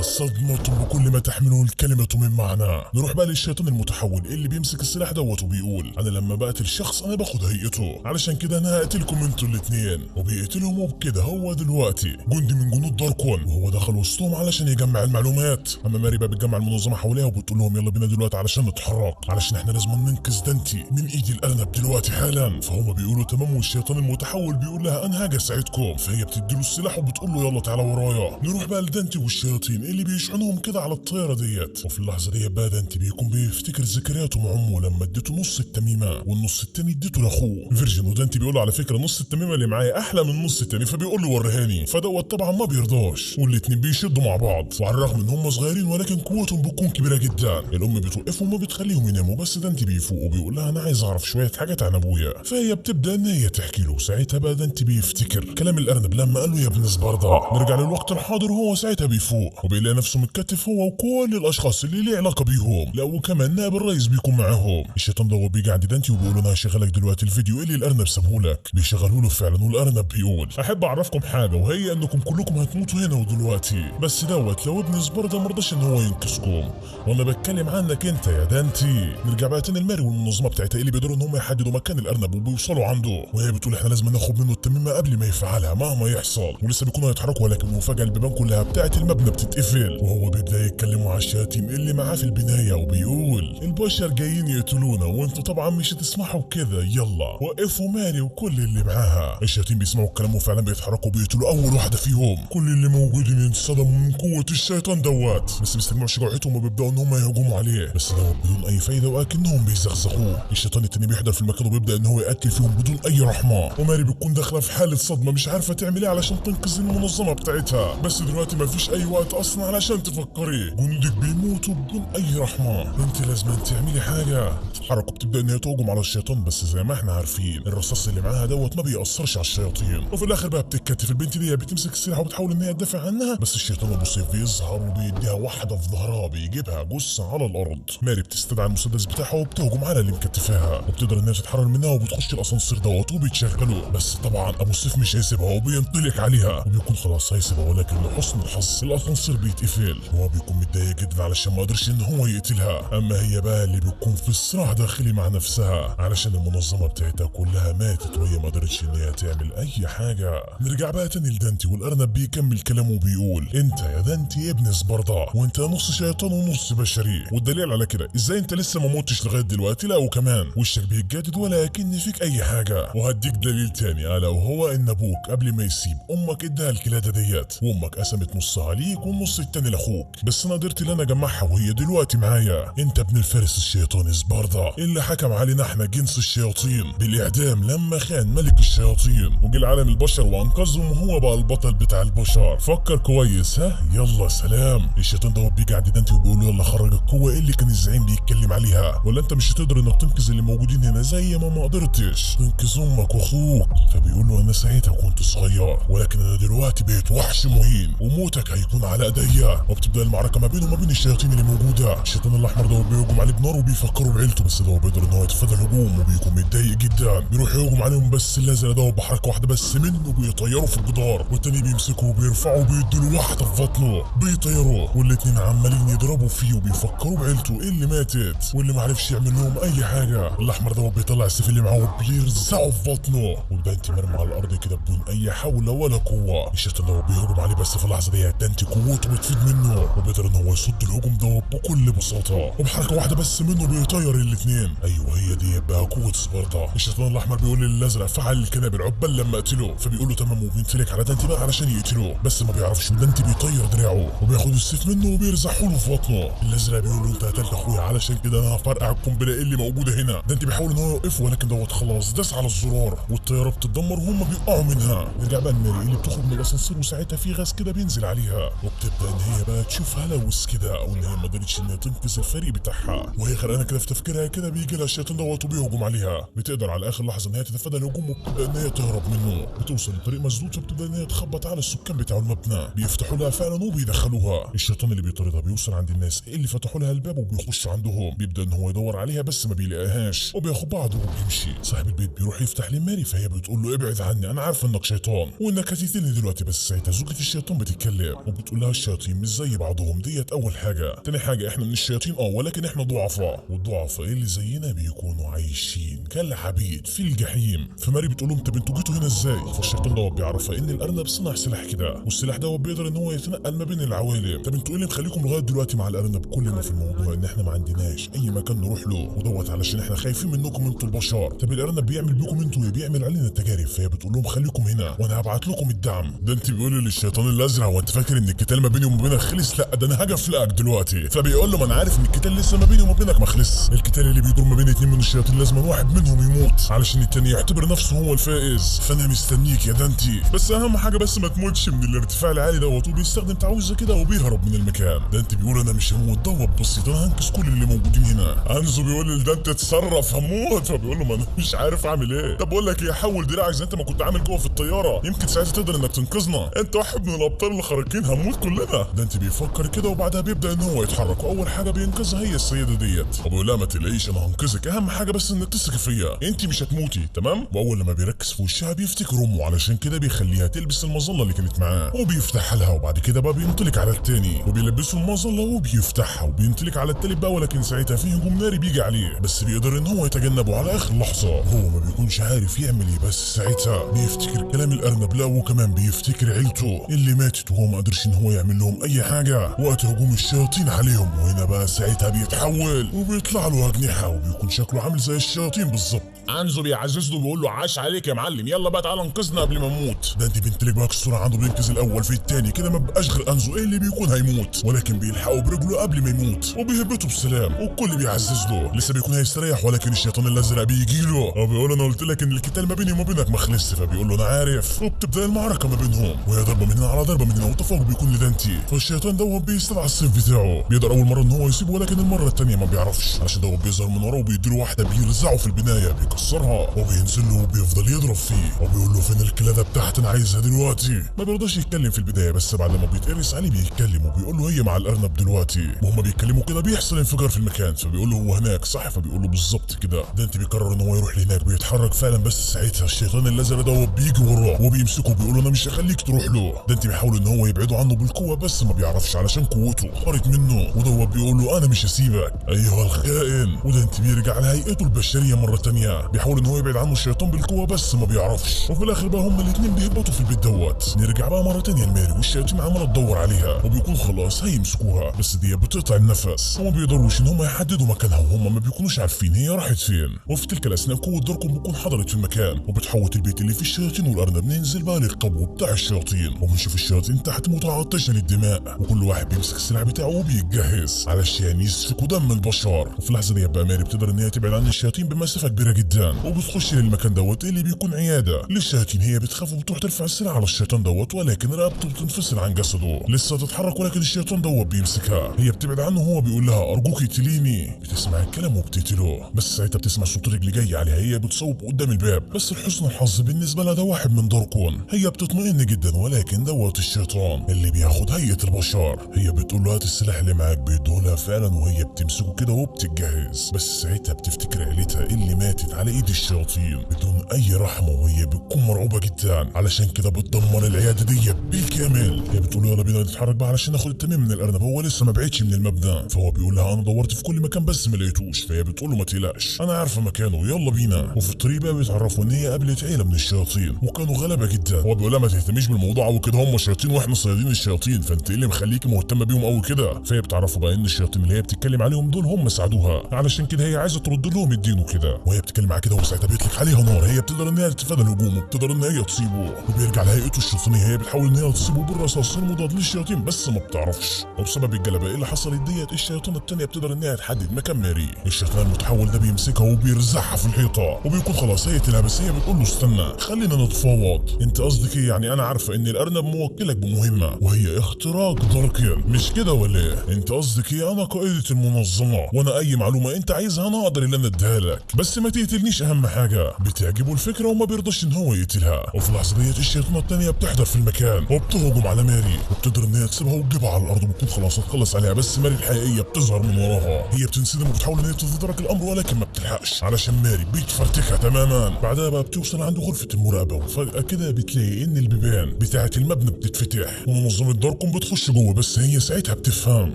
A: صدمة بكل ما تحمله الكلمة من معنى. نروح بقى للشيطان المتحول اللي بيمسك السلاح دوت وبيقول انا لما بقتل شخص انا باخد هيئته، علشان كده انا هقتلكم انتوا الاتنين. وبيقتلهم وبكده هو دلوقتي جندي من جنود داركون، وهو دخل وسطهم علشان يجمع المعلومات. اما ماري بقى بتجمع المنظمة حواليها وبتقول لهم يلا بينا دلوقتي علشان نتحرك، علشان احنا لازم ننقذ دانتي من ايد الارنب دلوقتي حالا. فهم بيقولوا تمام، والشيطان المتحول بيقول لها انا هاجي اساعدكم، فهي بتديله السلاح وبتقول له يلا تعالى ورايا. نروح بقى لدانتي والشياطين اللي بيشحنوهم كده على الطياره ديت. وفي اللحظه ديت بقى دانتي بيكون بيفتكر ذكرياته مع امه لما اديته نص التميمه والنص التاني اديته لاخوه فيرجن. ودانتي بيقول له على فكره نص التميمه اللي معايا احلى من النص التاني، فبيقول له وريهاني. فدوت طبعا ما بيرضاش، والاتنين بيشدوا مع بعض، وعلى الرغم ان هم صغيرين ولكن قوتهم بتكون كبيره جدا. الام بتوقفهم وبتخليهم يناموا، بس دانتي بيفوق وبيقول لها انا عايز اعرف شويه حاجات عن ابويا. فهي بتبدا ان هي تحكي له. ساعتها بقى دانتي بيفتكر كلام الارنب لما قال له يا ابن زبرده. نرجع للوقت الحاضر وهو ساعتها بيفوق وبيلاقي نفسه متكتف هو وكل الاشخاص اللي ليه علاقه بيهم، لا وكمان نائب الرئيس بيكون معاهم. الشيطان ده بيجي عند دانتي وبيقول له انا هشغلك دلوقتي الفيديو اللي الارنب سابهولك. بيشغلوا له فعلا، والارنب بيقول احب اعرفكم حاجه وهي انكم كلكم هتموتوا هنا ودلوقتي، بس دوت لو ابن زبرده مرضاش ان هو ينقذكم، وانا بتكلم عنك انت يا دانتي. نرجع بقى تاني لماري والمنظمه بتاعتها اللي بيقدروا ان هم يحددوا مكان الارنب وبيوصلوا عنده، وهي بتقول احنا لازم ناخد منه التميمه قبل ما يفعلها مهما يحصل. ولسه بيكونوا هيتحركوا ولكن مفاجاه البيبان كلها بتاعت المبنى بتتقفل بيتقفل، وهو بيبدا يتكلم مع الشياطين اللي معاه في البنايه وبيقول البشر جايين يقتلونا وانتوا طبعا مش هتسمحوا بكده، يلا وقفوا ماري وكل اللي معاها. الشياطين بيسمعوا الكلام وفعلا بيتحركوا وبيقتلوا اول واحده فيهم. كل اللي موجودين انصدموا من قوه الشيطان دوت، بس بيستجمعوا شجاعتهم وبيبداوا ان هم يهجموا عليه، بس دوت بدون اي فايده واكنهم بيزغزغوه. الشيطان التاني بيحضر في المكان وبيبدا ان هو يقتل فيهم بدون اي رحمه، وماري بتكون داخله في حاله صدمه مش عارفه تعمل ايه علشان تنقذ المنظمه بتاعتها، بس دلوقتي مفيش اي وقت اصلا علشان تفكري، جنودك بيموتوا بدون اي رحمه، انت لازم تعملي حاجه. تتحرك وبتبدا ان هي تهجم على الشيطان، بس زي ما احنا عارفين الرصاص اللي معاها دوت ما بيأثرش على الشياطين، وفي الاخر بقى بتتكتف البنت دي بتمسك السلاح وبتحاول ان هي تدافع عنها، بس الشيطان ابو سيف بيظهر وبيديها واحده في ظهرها بيجيبها جثه على الارض. ماري بتستدعي المسدس بتاعها وبتهجم على اللي مكتفاها، وبتقدر ان هي تتحرر منها وبتخش الاسانسير دوت وبيتشغلوا، بس طبعا ابو سيف مش هيسيبها وبينطلق عليها وبيكون خلاص هيسيبها، ولكن لحسن الحظ الاسانسير بيتقفل، وهو بيكون متضايق جدا علشان ما قدرش ان هو يقتلها. اما هي بقى اللي بتكون في صراع داخلي مع نفسها علشان المنظمه بتاعتها كلها ماتت وهي ما قدرتش ان هي تعمل اي حاجه. نرجع بقى تاني لدانتي، والارنب بيكمل كلامه وبيقول انت يا دانتي ابن سباردا، وانت نص شيطان ونص بشري، والدليل على كده ازاي انت لسه ما موتش لغايه دلوقتي، لا وكمان وشك بيتجدد ولا اكن فيك اي حاجه. وهديك دليل تاني الا وهو ان ابوك قبل ما يسيب امك اداها الكلاده ديت، وامك قسمت نصها ليك والنص التاني لاخوك، بس انا قدرت ان انا اجمعها وهي دلوقتي معايا. انت ابن الفارس الشيطاني سباردا اللي حكم علينا احنا جنس الشياطين بالاعدام لما خان ملك الشياطين وجه لعالم البشر وانقذهم، وهو بقى البطل بتاع البشر. فكر كويس، ها يلا سلام. الشيطان دوت بيجي عند دانتي وبيقول له يلا خرج القوه اللي كان الزعيم بيتكلم عليها، ولا انت مش هتقدر انك تنقذ اللي موجودين هنا زي ما قدرتش تنقذ امك واخوك. فبيقول له انا ساعتها كنت صغير، ولكن انا دلوقتي بقيت وحش مهين وموتك هيكون على ايديا. وبتبدا المعركه ما بينه وما بين الشياطين اللي موجوده. الشيطان الاحمر دوت بيهجم عليه بنار وبيفكروا بعيلته، بس دوت بيقدر ان هو يتفادى الهجوم وبيكون متضايق جدا، بيروح يهجم عليهم بس الازرق دوت بحركه واحده بس منه بيطيروا في الجدار، والتاني بيمسكه وبيرفعه وبيديله واحده في بطنه بيطيروا، والاتنين عمالين يضربوا فيه وبيفكروا بعيلته اللي ماتت واللي معرفش يعمل لهم اي حاجه. الاحمر دوت بيطلع السيف اللي معاه وبيرزعه في بطنه، ودانتي مرمي على الارض كده بدون اي حول ولا قوه. الشيطان دوت بيهجم عليه بس في اللحظه دي دانتي قوته بتفيد منه وبيقدر ان هو يصد الهجوم دوت بكل بساطه، وبحركه واحده بس منه بيطير الاتنين. ايوه هي دي بقى قوه سبارتا. الشيطان الاحمر بيقول للازرق فعل الكنابل عقبال لما اقتله، فبيقول له تمام وبينطلق على دانتي بقى علشان يقتله، بس ما بيعرفش دانتي بيطير دراعه وبياخد السيف منه وبيرزحه له في بطنه. الازرق بيقول له انت قتلت اخويا علشان كده انا هفرقع القنبله اللي موجوده هنا. دانتي بيحاول ان هو يوقفه ولكن دوت خلاص داس على الزرار والطياره بتتدمر وهم بيقعوا منها. نرجع بقى لماري اللي بتخرج من الاسانسير وساعتها في غاز كده بينزل عليها، وبتبدا ان هي بقى تشوف هلوس كده او ان هي ما قدرتش ان هي تنقذ الفريق بتاعها، وهي غرقانه كده في تفكيرها كده بيجي لها الشيطان دوت وبيهجم عليها. بتقدر على اخر لحظه ان هي تتفادى الهجوم وبتبدا ان هي تهرب منه. بتوصل لطريق مسدود وبتبدا ان هي تخبط على السكان بتاع المبنى، بيفتحوا لها فعلا وبيدخلوها. الشيطان اللي بيطاردها بيوصل عند الناس اللي فتحوا لها الباب وبيخش عندهم، بيبدا ان هو يدور عليها بس ما بيلاقيهاش وبياخد بعضه وبيمشي. صاحب البيت بيروح يفتح لماري فهي بتقول له ابعد عني انا عارفه انك شيطان وانك هتقتلني دلوقتي، بس ساعتها زوجة الشيطان بتتكلم وبتقول لها الشياطين مش زي بعضهم، ديت اول حاجه. تاني حاجه احنا من الشياطين ولكن احنا ضعفاء، والضعفاء اللي زينا بيكونوا عايشين كالعبيد في الجحيم. فماري بتقول لهم طب انتوا جيتوا هنا ازاي؟ فالشيطان دوت بيعرفها ان الارنب صنع سلاح كده، والسلاح دوت بيقدر ان هو يتنقل ما بين العوالم. طب انتوا ايه اللي مخليكم لغايه دلوقتي مع الارنب؟ كل ما في الموضوع ان احنا ما عندناش اي مكان نروح له، ودوت علشان احنا خايفين منكم انتوا البشر. طب الارنب بيعمل بيكم انتوا ايه؟ بيعمل علينا التجارب. فهي بتقول لهم خليكم هنا وانا هبعت لكم الدعم. ده انت بيقول للشيطان الازرق هو انت فاكر ان القتال ما بيني وما بينك خلص؟ لا ده انا هاجي افلقك دلوقتي. فبيقول له ما انا عارف ان القتال لسه ما بيني وما بينك ما خلص، القتال اللي بيدور ما بين اتنين من الشياطين لازم واحد منهم يموت علشان التاني يعتبر نفسه هو الفائز. فانا مستنيك يا دانتي، بس اهم حاجه بس ما تموتش من الارتفاع العالي دوت. وبيستخدم تعويذه كده وبيهرب من المكان. دانتي بيقول انا مش هموت دوت بسيط، انا هنقذ كل اللي موجودين هنا. انزو بيقول لدانتي اتصرف هموت، فبيقول له ما انا مش عارف اعمل ايه. طب بقول لك ايه، حول دراعك زي انت ما كنت عامل جوه في الطياره، يمكن ساعتها تقدر انك تنقذنا، انت واحد من الابطال اللي خارقين هنموت كلنا. دانتي بيفكر كده وبعدها بيبدا ان هو يتحرك، واول حاجه بينقذها هي السيده ديت، وبيقول لها ما تقلقيش انا هنقذك، اهم حاجه بس انك تثقي فيا، انت مش هتموتي تمام. واول لما بيركز في وشها بيفتكر امه، علشان كده بيخليها تلبس المظله اللي كانت معاه وبيفتحها لها، وبعد كده بقى بينطلق على التاني وبيلبسه المظله وبيفتحها وبينطلق على التالت بقى، ولكن ساعتها في هجوم ناري بيجي عليه بس بيقدر ان هو يتجنبه على اخر لحظه. هو ما بيكونش عارف يعمل ايه، بس ساعتها بيفتكر كلام الارنب لا وكمان بيفتكر عيلته اللي ماتت وهو ما قدرش ان هو يعمل يعمل لهم اي حاجه وقت هجوم الشياطين عليهم. وهنا بقى ساعتها بيتحول وبيطلع له اجنحه وبيكون شكله عامل زي الشياطين بالظبط. عنزو بيعزز له بيقول له عاش عليك يا معلم، يلا بقى تعالى انقذنا قبل ما نموت. ده انت بنت لك بقى الصوره عنده بينقذ الاول في الثاني كده ما بقاش غير انزو اللي بيكون هيموت، ولكن بيلحقه برجله قبل ما يموت وبيهبطه بسلام والكل بيعزز له. لسه بيكون هيستريح ولكن الشيطان الازرق بيجي له وبيقول انا قلت لك ان القتال ما بيني وما بينك ما خلصش، فبيقول له انا عارف. وبتبدا المعركه ما بينهم وهي ضربه من هنا على ضربه من هنا والتفوق بيكون لدانتي. فالشيطان دوت بيستدعى السيف بتاعه، بيقدر اول مره ان هو يسيبه ولكن المره الثانيه ما بيعرفش علشان دوت بيظهر من وراه وبيديله واحده بيرزعه في البنايه بيكسرها وبينزل له وبيفضل يضرب فيه وبيقول له فين الكلاده بتاعتي انا عايزها دلوقتي. ما بيرضاش يتكلم في البدايه بس بعد ما بيتقرص عليه بيتكلم وبيقول له هي مع الارنب دلوقتي. وهما بيتكلموا كده بيحصل انفجار في المكان فبيقول له هو هناك صح، فبيقول له بالظبط كده. ده انت بيقرر ان هو يروح لهناك بيتحرك فعلا بس ساعتها الشيطان الازرق دوت بيجي وراه وبيمسكه وبيقول له انا مش هخليك تروح له. ده انت بيحاول ان هو يبعده عنه بالقوه بس ما بيعرفش علشان قوته خرت منه ودوت بيقول له انا مش هسيبك ايها الخائن. وده انت بيرجع لهيئته البشريه مره ثانيه بيحاول ان هو يبعد عنه الشيطان بالقوه بس ما بيعرفش. وفي الاخر بقى هما الاثنين بيهبطوا في البيت دوت. نرجع بقى مره ثانيه لماري والشياطين عماله تدور عليها وبيكون خلاص هيمسكوها بس دي بتقطع النفس وما بيقدروش ان هما يحددوا مكانها وهم ما بيكونوش عارفين هي راحت فين. وفي تلك الاثناء قوه داركم بتكون حضرت في المكان وبتحوط البيت اللي فيه الشياطين والارنب. ننزل بقى للقبو بتاع الشياطين وبنشوف الشياطين تحت متعطشه للدماء وكل واحد بيمسك السلاح بتاعه وبيتجهز علشان يسفكوا دم البشر. وفي اللحظه دي بقى ماري بتقدر ان هي تبعد عن الشياطين بمسافه كبيره جدا وبتخش للمكان دوت اللي بيكون عياده للشياطين. هي بتخاف وبتروح ترفع السلاح على الشيطان دوت ولكن رقبته بتنفصل عن جسده لسه تتحرك ولكن الشيطان دوت بيمسكها. هي بتبعد عنه وهو بيقول لها ارجوك اقتليني. بتسمع الكلام وبتقتله بس ساعتها بتسمع صوت رجل جاي عليها. هي بتصوب قدام الباب بس لحسن الحظ بالنسبه لها ده واحد من داركون. هي بتطمئن جدا ولكن دوت الشيطان اللي بياخد هيئه البشر. هي بتقول له هات السلاح اللي معاك بيدولها فعلا وهي بتمسكه كده وبتتجهز بس ساعتها بتفتكر عيلتها اللي ماتت على ايد الشياطين بدون اي رحمه وهي بتكون مرعوبه جدا علشان كده بتدمر العياده دي بالكامل. هي بتقول له يلا بينا نتحرك بقى علشان ناخد التمام من الارنب هو لسه ما بعدش من المبنى. فهو بيقول لها انا دورت في كل مكان بس ما لقيتوش. فهي بتقول له ما تقلقش انا عارفه مكانه يلا بينا. وفي الطريق بقى بيتعرفوا ان هي قابلت عيله من الشياطين وكانوا غلبه جدا. هو بيقول لها ما تهتميش بالموضوع وكده هم شياطين واحنا صيادين الشياطين فانت ايه اللي مخليكي مهتمه بيهم قوي كده. فهي بتعرفوا بقى ان الشياطين اللي هي بتتكلم عليهم دول هم ساعدوها علشان كده هي عايزه ترد لهم الدين وكده. وهي بتتكلم معاه كده وساعتها بيطلق عليها نار. هي بتقدر ان هي تتفادى الهجوم وبتقدر ان هي تصيبه وبيرجع لهيئته الشيطانيه. هي بتحاول ان هي تصيبه بالرصاص المضاد للشياطين بس ما بتعرفش. وبسبب الجلبه اللي حصلت ديت الشيطان الثانيه بتقدر ان هي تحدد مكان ماري. الشيطان المتحول ده بيمسكها وبيرزعها في الحيطه وبيكون خلاص هيقتلها بس هي بتقول له استنى خلينا نتفاوض. انت قصدك ايه يعني؟ انا عارفه ان الارنب موكلك بمهمه وهي اختراق داركن مش كده ولا ايه؟ انت قصدك ايه؟ انا قائده المنظمه وانا اي معلومه انت عايزها انا اقدر ان انا اديها لك بس ما تقتلنيش. اهم حاجه بتعجبه الفكره وما بيرضاش ان هو يقتلها. وفي اللحظه ديت الشيطانه الثانيه بتحضر في المكان وبتهجم على ماري وبتقدر ان هي تسيبها وتجيبها على الارض وبتكون خلاص هتخلص عليها بس ماري الحقيقيه بتظهر من وراها. هي بتنصدم وبتحاول ان هي تتدارك الامر ولكن ما بتلحقش علشان ماري بتفرتكها تماما. بعدها بقى بتوصل عند غرفه المراقبه وفجاه كده بتلاقي ان البيبان بتاعه المبنى بتتفتح ومنظمه داركم بتخش جوه بس هي ساعتها بتفهم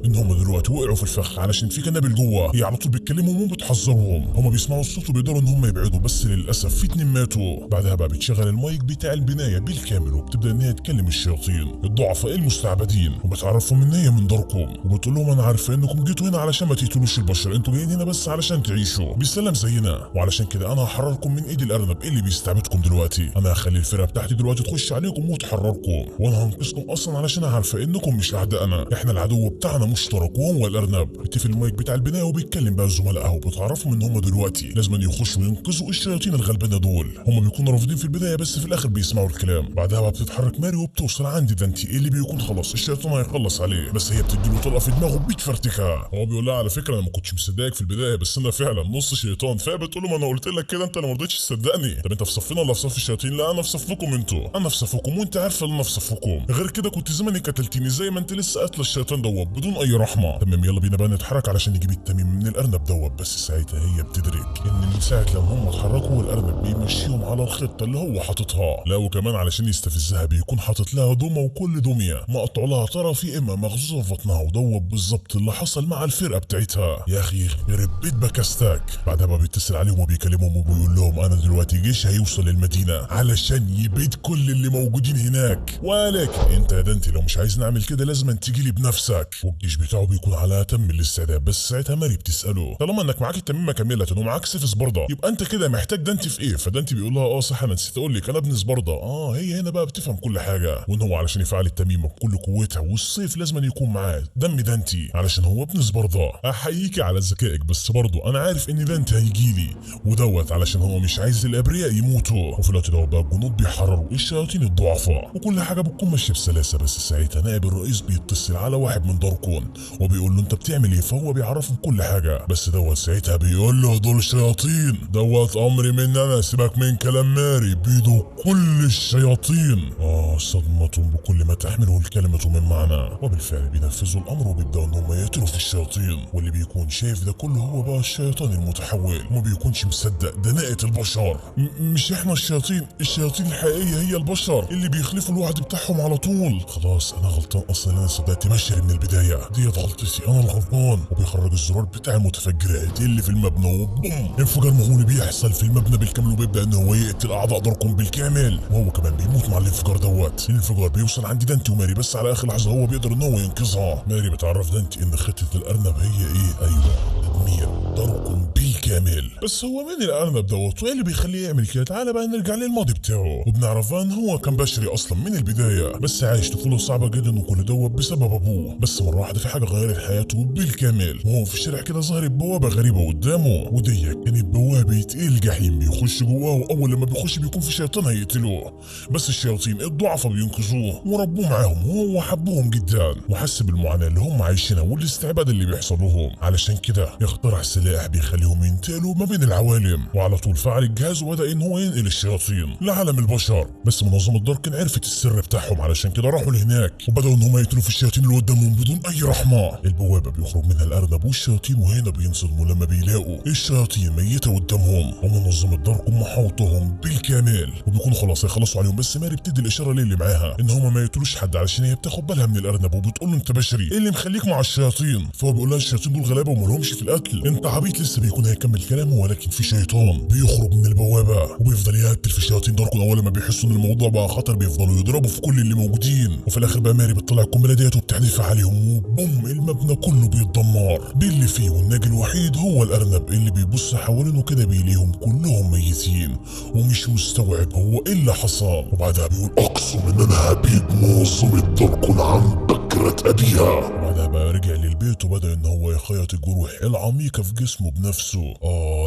A: ان هم دلوقتي وقعوا في الفخ علشان في قنابل جوه. هي على طول بتكلمهم وبتحذرهم. هم بيسمعوا الصوت وبيقدروا ان هم يبعدوا بس للاسف في 2 ماتوا. بعدها بقى بتشغل المايك بتاع البنايه بالكامل وبتبدا ان هي تكلم الشياطين الضعفاء المستعبدين وبتعرفهم ان هي من داركم وبتقول لهم انا عارفه انكم جيتوا هنا علشان ما تقتلوش البشر. انتوا جايين هنا بس علشان تعيشوا بسلام زينا وعلشان كده انا هحرركم من ايد الارنب اللي بيستعبدكم دلوقتي. انا هخلي الفرقه بتاعتي دلوقتي تخش عليكم وتحرركم وانا هنقذكم اصلا علشان عارفه انكم مش اعدائنا. احنا العدو بتاعنا مشترك وهو الارنب. بتقفل المايك بتاع البنايه وبيتكلم بقى زملائها وبتعرفهم ان هم دلوقتي لازم يخشوا وينقذوا الشياطين الغلبانه دول. هم بيكونوا رافضين في البدايه بس في الاخر بيسمعوا الكلام. بعدها بقى بتتحرك ماري وبتوصل عند دانتي اللي بيكون خلاص الشيطان هيخلص عليه بس هي بتديله طلقه في دماغه بتفرتكها. هو بيقول لها على فكره انا ما كنتش مصدقك في البدايه بس انا فعلا نص شيطان. فهي بتقول له ما انا قلت لك كده انت اللي ما رضيتش تصدقني. طب انت في صفنا ولا في صف الشياطين؟ لا انا في صفكم انتوا. انا في صفكم وانت عارفه ان انا في صفكم غير كده كنت زماني قتلتيني زي ما انت لسه قاتله الشيطان دوت بدون اي رحمه. تمام يلا بينا بقى نتحرك علشان نجيب التميم من الارنب دوت. بس ساعتها هي بتدرك ان من ساعه ساعة لما هم اتحركوا الارنب بيمشيهم على الخطة اللي هو حاططها. لا وكمان علشان يستفزها بيكون حاطط لها دمى، وكل دمية مقطع لها طرف يا اما مغزوزة في بطنها. ودوت بالظبط اللي حصل مع الفرقة بتاعتها. يا اخي يخرب بيت بكستاك. بعدها بقى بيتصل عليهم وبيكلمهم وبيقول لهم انا دلوقتي جيش هيوصل للمدينة علشان يبيد كل اللي موجودين هناك، ولكن انت يا دانتي لو مش عايز نعمل كده لازم تجيلي بنفسك. والجيش بتاعه بيكون على اتم الاستعداد. بس ساعتها ماري بتساله طالما انك معاك التميمه كامله ومعاك سيف سباردا يبقى انت كده محتاج دانتي في ايه؟ فدانتي بيقول لها صح انا نسيت اقول لك انا ابن سباردا. هي هنا بقى بتفهم كل حاجه، وان هو علشان يفعل التميمه بكل قوتها والسيف لازم يكون معاه دم دانتي علشان هو ابن سباردا. احييكي على ذكائك، بس برضه انا عارف ان دانتي هيجيلي ودوت علشان هو مش عايز الابرياء يموتوا. وفي الوقت ده بقى الجنود بيحرروا الشياطين الضعفاء وكل حاجه بتكون ماشيه بسلاسه. بس ساعتها نائب الرئيس بيتصل على واحد من داركون وبيقول له انت بتعمل ايه؟ فهو بيعرفه بكل حاجه. بس دوت ساعتها بيقول له دول شياطين، دوت امري مني انا، سيبك من كلام ماري، بيدوا كل الشياطين. صدمة بكل ما تحمله الكلمة من معنى. وبالفعل بينفذوا الامر وبيبداوا ان هم يقتلوا في الشياطين. واللي بيكون شايف ده كله هو بقى الشيطان المتحول، وما بيكونش مصدق ده ناقة البشر. مش احنا الشياطين الحقيقية هي البشر اللي بيخلفوا الوعد بتاعهم على طول. خلاص انا غلطان اصلا، انا صدقت بشري من البداية، ديت غلطتي انا الغلطان. وبيخرج الزرار بتاع المتفجرات اللي في المبنى وبوم انفجار مهول بيحصل في المبنى بالكامل، وبيبدا ان هو يقتل اعضاء داركون بالكامل. وهو كمان بيموت مع الانفجار دوت. الانفجار بيوصل عند دانتي وماري، بس على اخر لحظة هو بيقدر ان هو ينقذها. ماري بتعرف دانتي ان خطة الارنب هي ايه؟ ايوه تدمير داركون بالكامل. بس هو مين الارنب دوت وايه اللي بيخليه يعمل كده؟ تعالى بقى نرجع للماضي بتاعه. وبنعرف ان هو كان بشري اصلا من البدايه، بس عايش طفوله صعبه جدا وكل دوت بسبب ابوه. بس مره واحده في حاجه غيرت حياته بالكامل، وهو في الشارع كده ظهرت بوابه غريبه قدامه، ودي كانت بوابه الجحيم. بيخش جواه، واول لما بيخش بيكون في شيطان هيقتلوه، بس الشياطين الضعفاء بينقذوه وربوه معاهم، وهو حبهم جدا وحس بالمعاناه اللي هم عايشينها والاستعباد اللي بيحصل لهم. علشان كده يخترع سلاح بيخليهم ينتقلوا ما بين العوالم، وعلى طول فعل الجهاز وبدا ان هو ينقل الشياطين لعالم البشر. بس منظمه داركن عرفت السر بتاعهم، علشان كده راحوا لهناك وبداوا ان هم يقتلوا في الشياطين اللي قدامهم بدون اي رحمه. البوابه بيخرج منها الارنب والشياطين، وهنا بينصدموا لما بيلاقوا الشياطين ميته قدامهم، ومنظمه داركن محاوطهم بالكامل وبيكونوا خلاص هيخلصوا عليهم. بس ماري بتدي الاشاره للي معاها ان هم ما يقتلوش حد، علشان هي بتاخد بالها من الارنب وبتقول له انت بشري، ايه اللي مخليك مع الشياطين؟ فهو بيقول لها الشياطين دول غلابه وما لهمش في القتل، انت عبيط. لسه بيكون هيكمل كلامه، ولكن في شيطان بيخرج من البوابه وبيفضل يقتل في شياطين داركون. اول ما بيحسوا ان الموضوع بقى خطر بيفضلوا يضربوا في كل اللي موجودين، وفي الاخر بقى ماري بتطلع القنبله ديت وبتحدفها عليهم، وبوم المبنى كله بيتدمر باللي فيه. والناجي الوحيد هو الارنب اللي بيبص حوالينه كده بيلاقيهم كلهم ميتين ومش مستوعب هو ايه اللي حصل. وبعدها بيقول اقسم ان انا هبيد منظمه داركون عن بكره ابيها. وبعدها بقى رجع للبيت وبدا ان هو يخيط الجروح العميقه في جسمه بنفسه.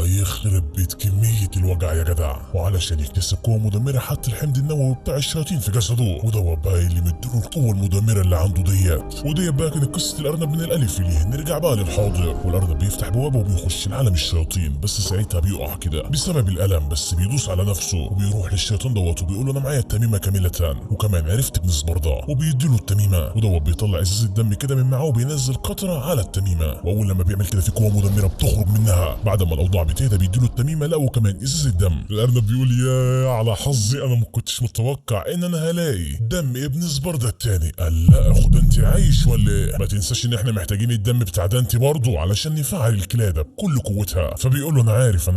A: يخرب بيت كميه الوجع يا جدع. وعلشان يكتسب قوه مدمره حط الحمض النووي بتاع الشياطين في جسده، ودوت بقى اللي مديله القوه المدمره اللي عنده ديت. وديت بقى كانت قصه الارنب من الالف ليه. نرجع بقى للحاضر، والارنب بيفتح بوابه وبيخش لعالم الشياطين، بس ساعتها بيقع كده بسبب الالم، بس بيدوس على نفسه وبيروح للشيطان دوت وبيقول له انا معايا التميمه كامله، وكمان عرفت ابن سباردا، وبيديله التميمه. ودوت بيطلع ازازه دم كده من معاه وبينزل قطره على التميمه، واول لما بيعمل كده في قوه مدمره بتخرج منها. بعد ما الاوضاع بتهدى بيديله التميمه لا وكمان ازازه دم. الارنب بيقول يا على حظي، انا ما كنتش متوقع ان انا هلاقي دم ابن سباردا التاني. قال لا اخو دانتي عايش ولا ايه؟ ما تنساش ان احنا محتاجين الدم بتاع دانتي برضه علشان نفعل الكلاده بكل قوتها. فبيقول له انا عارف.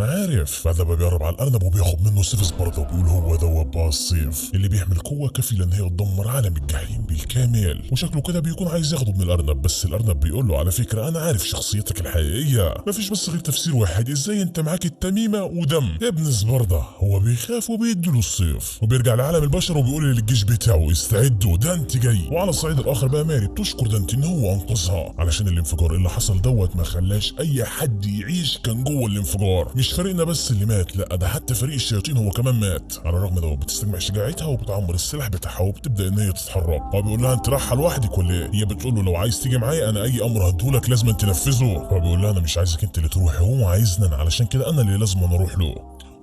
A: بعدها بيقرب على الارنب وبياخد منه سيف سباردا وبيقول هو دوت بقى السيف اللي بيحمل قوه كفيله ان هي تدمر عالم الجحيم بالكامل. وشكله كده بيكون عايز ياخده من الارنب، بس الارنب بيقول له على فكره انا عارف شخصيتك الحقيقيه، مفيش بس غير تفسير واحد، ازاي انت معاك التميمه ودم يا ابن سباردا. هو بيخاف وبيديله السيف وبيرجع لعالم البشر وبيقول للجيش بتاعه استعدوا دانتي جاي. وعلى الصعيد الاخر بقى ماري بتشكر دانتي ان هو انقذها، علشان الانفجار اللي حصل دوت ما خلاش اي حد يعيش كان جوه الانفجار. مش فريقنا بس اللي مات، لا ده حتى فريق الشياطين هو كمان مات. على الرغم ده بتستجمع شجاعتها وبتعمر السلاح بتاعها وبتبدا ان هي تتحرك. هو بيقول لها انت رايحه لوحدك ولا ايه؟ هي بتقول له لو عايز تيجي معايا انا اي امر هديهولك لازم تنفذه. هو بيقول لها انا مش عايزك انت اللي تروحي، هو عايزني انا، علشان كده انا اللي لازم اروح له.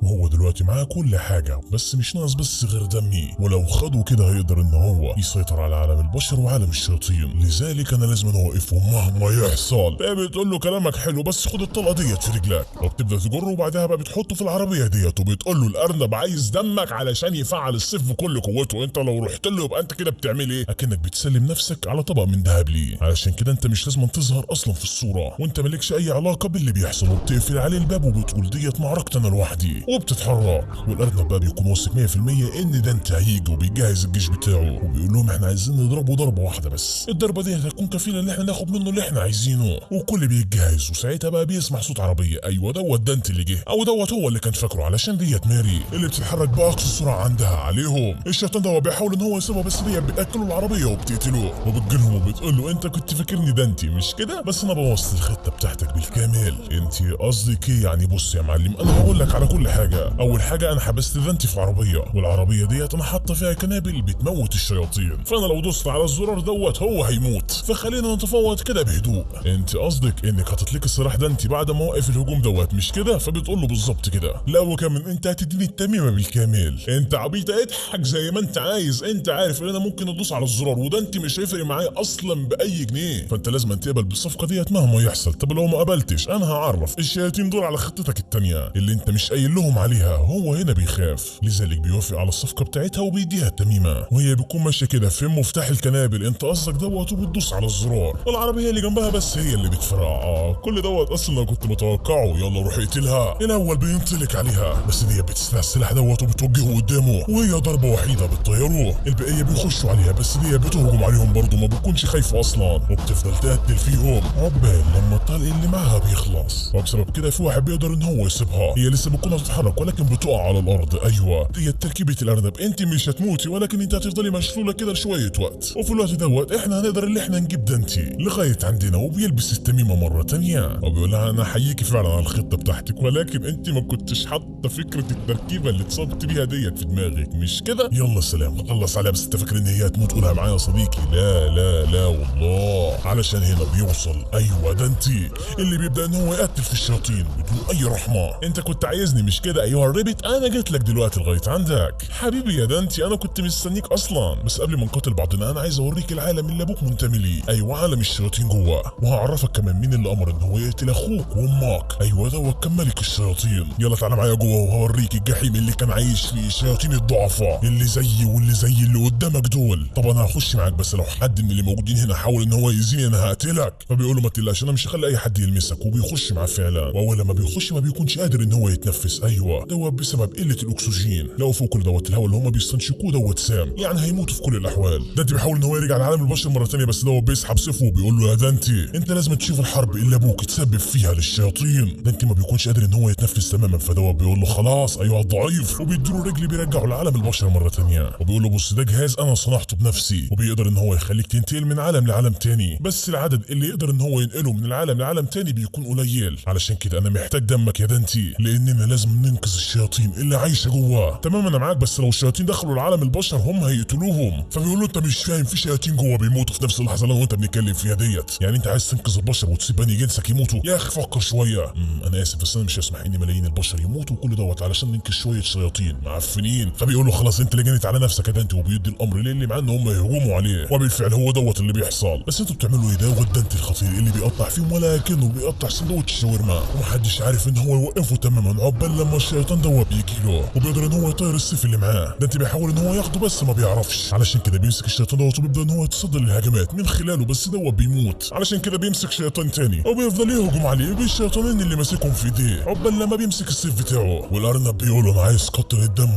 A: وهو دلوقتي معاه كل حاجه، بس مش ناقص بس غير دمي، ولو خده كده هيقدر ان هو يسيطر على عالم البشر وعالم الشياطين، لذلك انا لازم اوقفه مهما يحصل. بقى بتقول له كلامك حلو بس خد الطلقه ديت في رجلك، وبتبدا تجره وبعدها بقى بتحطه في العربيه ديت، وبتقول له الارنب عايز دمك علشان يفعل السيف بكل قوته، انت لو رحت له يبقى انت كده بتعمل ايه؟ اكنك بتسلم نفسك على طبق من ذهب ليه، علشان كده انت مش لازم تظهر اصلا في الصوره، وانت مالكش اي علاقه باللي بيحصل، وبتقفل عليه الباب وبتقول ديت معركتي انا لوحدي، وبتتحرك. والارنب بقى بيكون واثق 100% ان ده انت هيجي، وبيجهز الجيش بتاعه وبيقول لهم احنا عايزين نضربه ضربه واحده بس، الضربه دي هتكون كفيله ان احنا ناخد منه اللي احنا عايزينه. وكل بيتجهز، وساعتها بقى بيسمع صوت عربيه، ايوه دوت ده انت اللي جه، او دوت هو اللي كان فاكره، علشان ديت ماري اللي بتتحرك باقصى سرعه عندها عليهم. الشيطان ده بيحاول ان هو يسيبها، بس ديت بتاكله العربيه وبتقتله، وبتجيلهم وبتقول له انت كنت فاكرني ده انت مش كده، بس انا بوظت الخطه بتاعتك بالكامل. انت قصدك ايه يعني؟ بص يا معلم انا هقول لك على كل حاجه. اول حاجه انا حبست دانتي في عربيه، والعربيه ديت انا حاطه فيها قنابل بتموت الشياطين، فانا لو دوست على الزرار دوت هو هيموت، فخلينا نتفاوض كده بهدوء. انت قصدك انك هتطلق السلاح دانتي بعد ما وقف الهجوم دوت مش كده؟ فبتقول له بالظبط كده. لا وكمان انت هتديني التميمه بالكامل. انت عبيط اضحك زي ما انت عايز، انت عارف ان انا ممكن ادوس على الزرار ودانتي مش هيفرق معايا اصلا باي جنيه، فانت لازم تقبل بالصفقه ديت مهما يحصل. طب لو ما قبلتش انا هعرف الشياطين دول على خطتك التانيه اللي انت مش قايل لهم عليها. هو هنا بيخاف، لذلك بيوافق على الصفقه بتاعتها وبيديها التميمه، وهي بتكون ماشيه كده في مفتاح القنابل انت قصدك دوت، وبتدوس على الزرار والعربيه اللي جنبها بس هي اللي بتفرقع. كل دوت اصلا انا كنت متوقعه. يلا روح اقتلها. الاول بينطلق عليها، بس دي بتستلها السلاح دوت وبتوجهه قدامه، وهي ضربه وحيده بتطيره. البقيه بيخشوا عليها، بس دي بتهجم عليهم برضه، ما بتكونش خايفه اصلا، وبتفضل تقتل فيهم عقبال لما الطلق اللي معاها بيخلص. وبسبب كده في واحد بيقدر ان هو يسيبها، هي لسه بتكون هتتحرك ولكن بتقع على الارض. ايوه دي تركيبه الارنب، انت مش هتموتي ولكن انت هتفضلي مشلوله كده لشويه وقت، وفي الوقت دوت احنا هنقدر اللي احنا نجيب دانتي لغايه عندنا. وبيلبس التميمه مره تانيه وبيقول لها انا احييكي فعلا على الخطه بتاعتك، ولكن انت ما كنتش حاطه فكره التركيبه اللي اتصبت بيها ديت في دماغك مش كده؟ يلا سلام خلص عليها. بس انت فاكر ان هي هتموت؟ قولها معايا يا صديقي. لا لا لا والله، علشان هنا بيوصل ايوه دانتي اللي بيبدا ان هو يقتل في الشياطين بدون اي رحمه. انت كنت عايزني مش كده ايها الريبت؟ انا جيت لك دلوقتي لغايه عندك حبيبي يا دانتي، انا كنت مستنيك اصلا. بس قبل ما نقاتل بعضنا انا عايز اوريك العالم اللي ابوك منتمي ليه، ايوه عالم الشياطين جوه، وهعرفك كمان مين اللي امر ان هو يقتل اخوك وامك. ايوه دوت كان ملك الشياطين. يلا تعالى معايا جوه وهوريك الجحيم اللي كان عايش فيه الشياطين الضعفاء اللي زيي واللي زي اللي قدامك دول. طب انا هخش معاك، بس لو حد من اللي موجودين هنا حاول ان هو يأذيني انا هقتلك. فبيقول له ما تقلقش انا مش هخلي اي حد يلمسك، وبيخش معاه فعلا. واول لما بيخش ما بيكونش قادر ان هو يتنفس، ايوه دوت بسبب قله الاكسجين. لو فوق كل دوت الهواء اللي هم بيستنشقوه دوت سام، يعني هيموتوا في كل الاحوال. دانتي بيحاول ان هو يرجع لعالم البشر مره ثانيه، بس دوت بيسحب سيفه وبيقول له يا دانتي انت لازم تشوف الحرب اللي ابوك تسبب فيها للشياطين. دانتي ما بيكونش قادر ان هو يتنفس تماما، فدوت بيقول له خلاص ايها الضعيف، وبيديله رجل بيرجعه لعالم البشر مره ثانيه، وبيقول له بص ده جهاز انا صنعته بنفسي، وبيقدر ان هو يخليك تنتقل من عالم لعالم تاني، بس العدد اللي يقدر ان هو ينقله من العالم لعالم تاني بيكون قليل. علشان كده انا محتاج دمك يا دانتي، لاننا لازم ننقذ الشياطين اللي عايشه جوه. تمام انا معاك، بس لو الشياطين دخلوا لعالم البشر هم هيقتلوهم. فبيقول له انت مش فاهم، في شياطين جوه بيموتوا في نفس اللحظه اللي انا وانت بنتكلم فيها ديت. يعني انت عايز تنقذ البشر وتسيب بني جنسك يموتوا؟ يا اخي فكر شويه. انا اسف بس انا مش هسمح ان ملايين البشر يموتوا وكل دوت علشان ننقذ شويه شياطين معفنين. فبيقول له خلاص انت اللي جنيت على نفسك يا دانتي، وبيدي الامر للي معاه ان هم يهجموا عليه، وبالفعل هو دوت اللي بيحصل. بس انتوا بتعملوا ايه؟ دوت دانتي الخطير اللي بيقطع فيهم ولكنه بيقطع سندوتش شاورما، ومحدش عارف ان هو يوقفه تماما عقبال لما الشيطان دوت بيجي له، وبيقدر ان هو يطير السيف اللي معاه. دانتي بيحاول ان هو ياخده بس ما بيعرفش، علشان كده بيمسك الشيطان دوت وبيبدا ان هو يتصدى للهجمات من خلاله، بس دوت بيموت. علشان كده بيمسك شيطان تاني وبيفضل يهجم عليه بالشيطانين اللي ماسكهم في ايديه عقبال لما بيمسك السيف بتاعه. والارنب بيقول انا عايز قطره الدم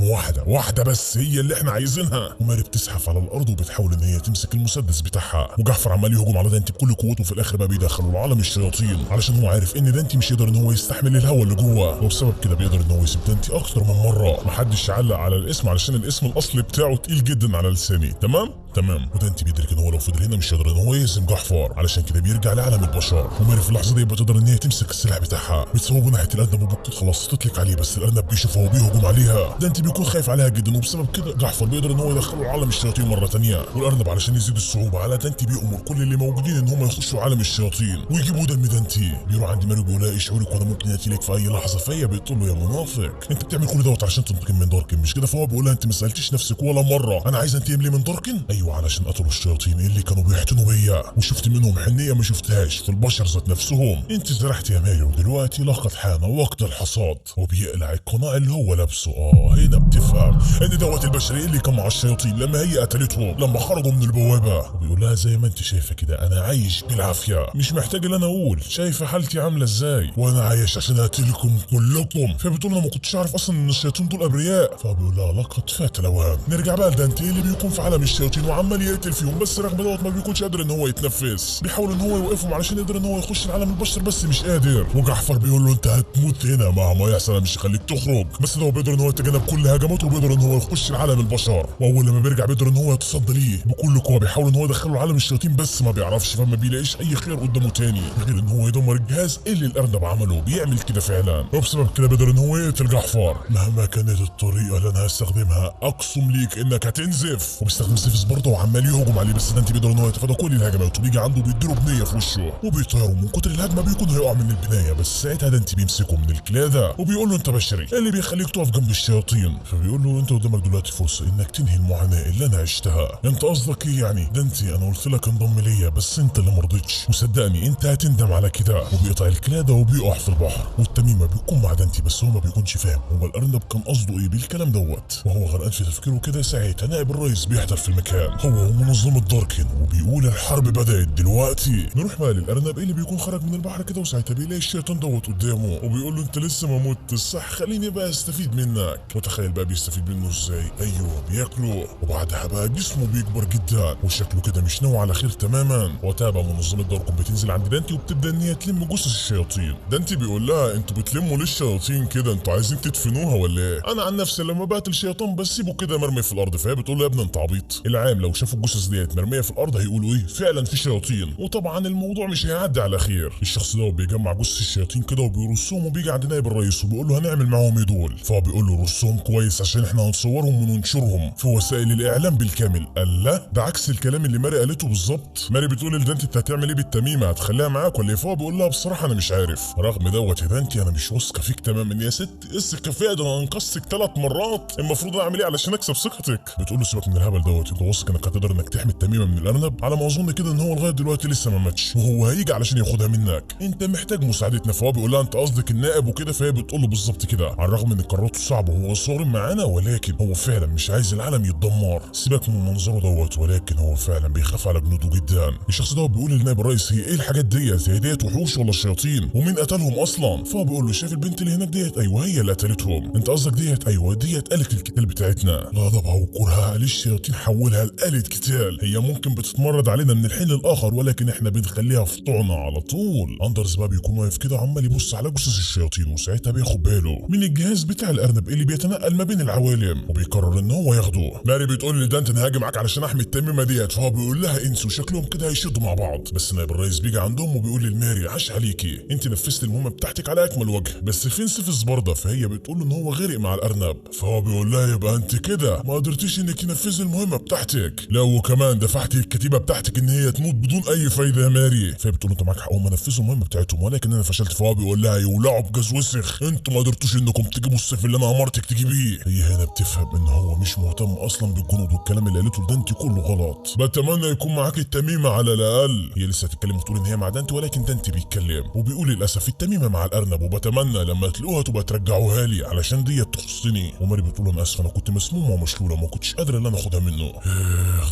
A: واحده بس هي اللي احنا عايزينها. وماري بتزحف على الارض وبتحاول ان هي تمسك المسدس بتاعها، وجعفر عمال يهجم على دانتي بكل قوته. في الاخر بقى بيدخلوا لعالم الشياطين، علشان هو عارف ان دانتي مش يقدر ان هو يستحمل الهواء اللي جوه، وبسبب كده بيقدر ان هو يسيب دانتي اكتر من مره. محدش يعلق على الاسم علشان الاسم الاصلي بتاعه تقيل جدا على لساني، تمام؟ تمام. ودانتي بيدرك ان هو لو فضل هنا مش هيقدر ان هو يهزم جحفر، علشان كده بيرجع لعالم البشر. وماري في اللحظه دي بتقدر ان هي تمسك السلاح بتاعها، بتصوبه ناحيه الارنب وبتكون خلاص تطلق عليه، بس الارنب بيشوفها وبيهجم عليها. دانتي بيكون خايف عليها جدا، وبسبب كده جحفر بيقدر ان هو يدخله عالم الشياطين مره ثانيه. والارنب علشان يزيد الصعوبه على دانتي بيأمر كل اللي موجودين ان هم يخشوا عالم الشياطين ويجيبوا دم دانتي. بيروح عند ماري بيقول لها ايه شعورك وانا ممكن اتي لك في اي لحظه، فهي بتقول له يا منافق انت بتعمل كل دوت عشان تنتقم من داركن مش كده؟ فهو بيقول لها انت ما سالتيش نفسك ولا مره انا عايز انتقم ليه من داركن؟ ايوه علشان قتلوا الشياطين اللي كانوا بيحتنوا بيا، وشفت منهم حنيه ما شفتهاش في البشر ذات نفسهم. انت زرعت يا ماري ودلوقتي لقد حان وقت الحصاد. وبيقلع القناع اللي هو لابسه. هنا بتفهم ان دوت البشريه اللي كان مع الشياطين لما هي قتلتهم لما خرجوا من البوابه. وبيقول لها زي ما انت شايفه كده انا عايش بالعافيه، مش محتاج ان انا اقول، شايفه حالتي عامله ازاي، وانا عايش عشان اقتلكم كلكم. فبتقول انا ما كنتش اعرف اصلا ان الشياطين دول ابرياء. فبيقول لها لقد فات الاوان. نرجع بقى لدانتي اللي بيكون في عالم الشياطين وعمال يقتل فيهم، بس رغم دوت ما بيكونش قادر ان هو يتنفس. بيحاول ان هو يوقفهم علشان يقدر ان هو يخش العالم البشر بس مش قادر. وجحفر بيقول له انت هتموت هنا مهما يحصل انا مش هخليك تخرج. بس ده هو بيقدر ان هو يتجنب كل هجماته وبيقدر ان هو يخش العالم البشر. واول لما بيرجع بيقدر ان هو يتصدى ليه بكل قوه، بيحاول ان هو يدخله عالم الشياطين بس ما بيعرفش، فما بيلاقيش اي خير قدامه تاني غير ان هو يدمر الجهاز اللي الارنب عمله. بيعمل كده فعلا، وبسبب كده بيقدر ان هو يقتل جحفر. مهما كانت الطريقه اللي انا هستخدمها اقسم ليك انك هتنزف. وبيستخدم سيفس برضه وعمال يهجم عليه، بس دانتي بيقدر ان هو يتفادى كل الهجمات وبيجي عنده بيديله بنيه في وشه وبيطيره. من كتر الهجمه بيكون هيقع من البنايه، بس ساعتها دانتي بيمسكه من الكلاده وبيقول له انت بشري إيه اللي بيخليك تقف جنب الشياطين؟ فبيقول له انت قدامك دلوقتي فرصه انك تنهي المعاناه اللي انا عشتها. انت قصدك ايه يعني؟ دانتي انا قلت لك انضم ليا بس انت اللي مرضتش، وصدقني انت هتندم على كده. وبيقطع الكلاده وبيقع في البحر. والتميمه بيكون مع دانتي بس هو ما بيكونش فاهم هو الارنب كان قصده ايه بالكلام دوت. وهو غرقان في تفكيره كده ساعتها نائب الرئيس بيحضر في المكان هو ومنظمه داركن، وبيقول الحرب بدات دلوقتي. نروح بقى للارنب اللي بيكون خرج من البحر كده، وساعتها بيلاقي الشيطان دوت قدامه وبيقول له انت لسه ما متش صح، خليني بقى استفيد منك. وتخيل بقى بيستفيد منه ازاي؟ ايوه بياكله، وبعدها بقى جسمه بيكبر جدا وشكله كده مش ناوي على خير تماما. وتابع منظمه داركن بتنزل عند دانتي وبتبدا ان هي تلم جثث الشياطين. دانتي بيقول لها انتوا بتلموا ليه الشياطين كده؟ انتوا عايزين تدفنوها ولا ايه؟ انا عن نفسي لما بقتل شيطان بسيبه كده مرمي في الارض. فهي بتقول له يا ابني انت عبيط، العام لو شافوا الجثث ديت مرميه في الارض هيقولوا ايه فعلا في شياطين، وطبعا الموضوع مش هيعدي على خير. الشخص ده بيجمع جثث الشياطين كده وبيرصهم وبيجي عند نائب الرئيس وبيقول له هنعمل معاهم ايه دول؟ فهو بيقول له رصهم كويس عشان احنا هنصورهم وننشرهم في وسائل الاعلام بالكامل. قال لا ده عكس الكلام اللي ماري قالته بالظبط. ماري بتقول لدانتي انت هتعمل ايه بالتميمه؟ هتخليها معاك ولا ايه؟ فهو بيقول لها بصراحه انا مش عارف. رغم دوت يا دانتي انا مش واثقه فيك تماما يا ست. الثقه فيا ده انا انقذتك 3 مرات، المفروض اعمل ايه علشان اكسب ثقتك؟ بتقول له سيبك من الهبل دوت، انت واثق انك هتقدر انك تحمي التميمه من الارنب؟ على ما اظن كده ان هو لغايه دلوقتي لسه ما ماتش وهو هيجي علشان ياخدها منك، انت محتاج مساعدتنا. فهو بيقول لها انت قصدك النائب وكده؟ فهي بتقول له بالظبط كده، على الرغم ان قراراته صعبه وهو صارم معانا ولكن هو فعلا مش عايز العالم يتدمر. سيبك من منظره دوت، ولكن هو فعلا بيخاف على جنوده جدا. الشخص ده بيقول للنائب الرئيس هي ايه الحاجات ديت؟ هي ديت وحوش ولا الشياطين؟ ومين قتلهم اصلا؟ فهو بيقول له شايف البنت اللي هناك ديت؟ ايوه هي اللي قتلتهم. انت قصدك ديت؟ ايوه ديت آلة القتال بتاعتنا. غضبها وكرهها للشياطين حولها لآلة قتال، هي ممكن بتتمرد علينا من الحين للاخر ولكن احنا بنخليها في طعنه على طول. اندرز بقى بيكون واقف كده عمال يبص على جثث الشياطين، وساعتها بياخد باله من الجهاز بتاع الارنب اللي بيتنقل ما بين العوالم وبيقرر ان هو ياخده. ماري بتقول لدانتي انا هاجي معاك علشان احمي التميمه ديت، فهو بيقول لها انسوا شكلهم كده هيشدوا مع بعض. بس نائب الرئيس بيجي عندهم وبيقول لماري عاش عليكي، انت نفذت المهمه بتاعتك على اكمل وجه، بس فين سيف الزبرده؟ فهي بتقول له ان هو غرق مع الارنب. فهو بيقول لها يبقى انت كده ما قدرتيش انك تنفذي المهمه بتاعتك، لا وكمان دفعتي الكتيبه بتاعتك ان هي تموت بدون اي فايده يا ماري. فهي بتقول له انت معاك حق هم نفذوا المهمه بتاعتهم ولكن انا فشلت. فهو بيقول لها يولعوا بجاز وسخ، انتوا ما قدرتوش انكم تجيبوا السيف اللي انا امرتك تجيبيه. هي هنا بتفهم ان هو مش مهتم اصلا بالجنود والكلام اللي قالته لدانتي كله غلط. بتمنى يكون معاك التميمه على الاقل. هي لسه هتتكلم وتقول ان هي مع دانتي ولكن دانتي بيتكلم وبيقول للاسف التميمه مع الارنب، وبتمنى لما تلاقوها تبقى ترجعوها لي علشان ديت تخصني. وماري بتقول له انا اسف انا كنت مسمومه ومشلوله ما كنتش قادره ان انا اخدها منه.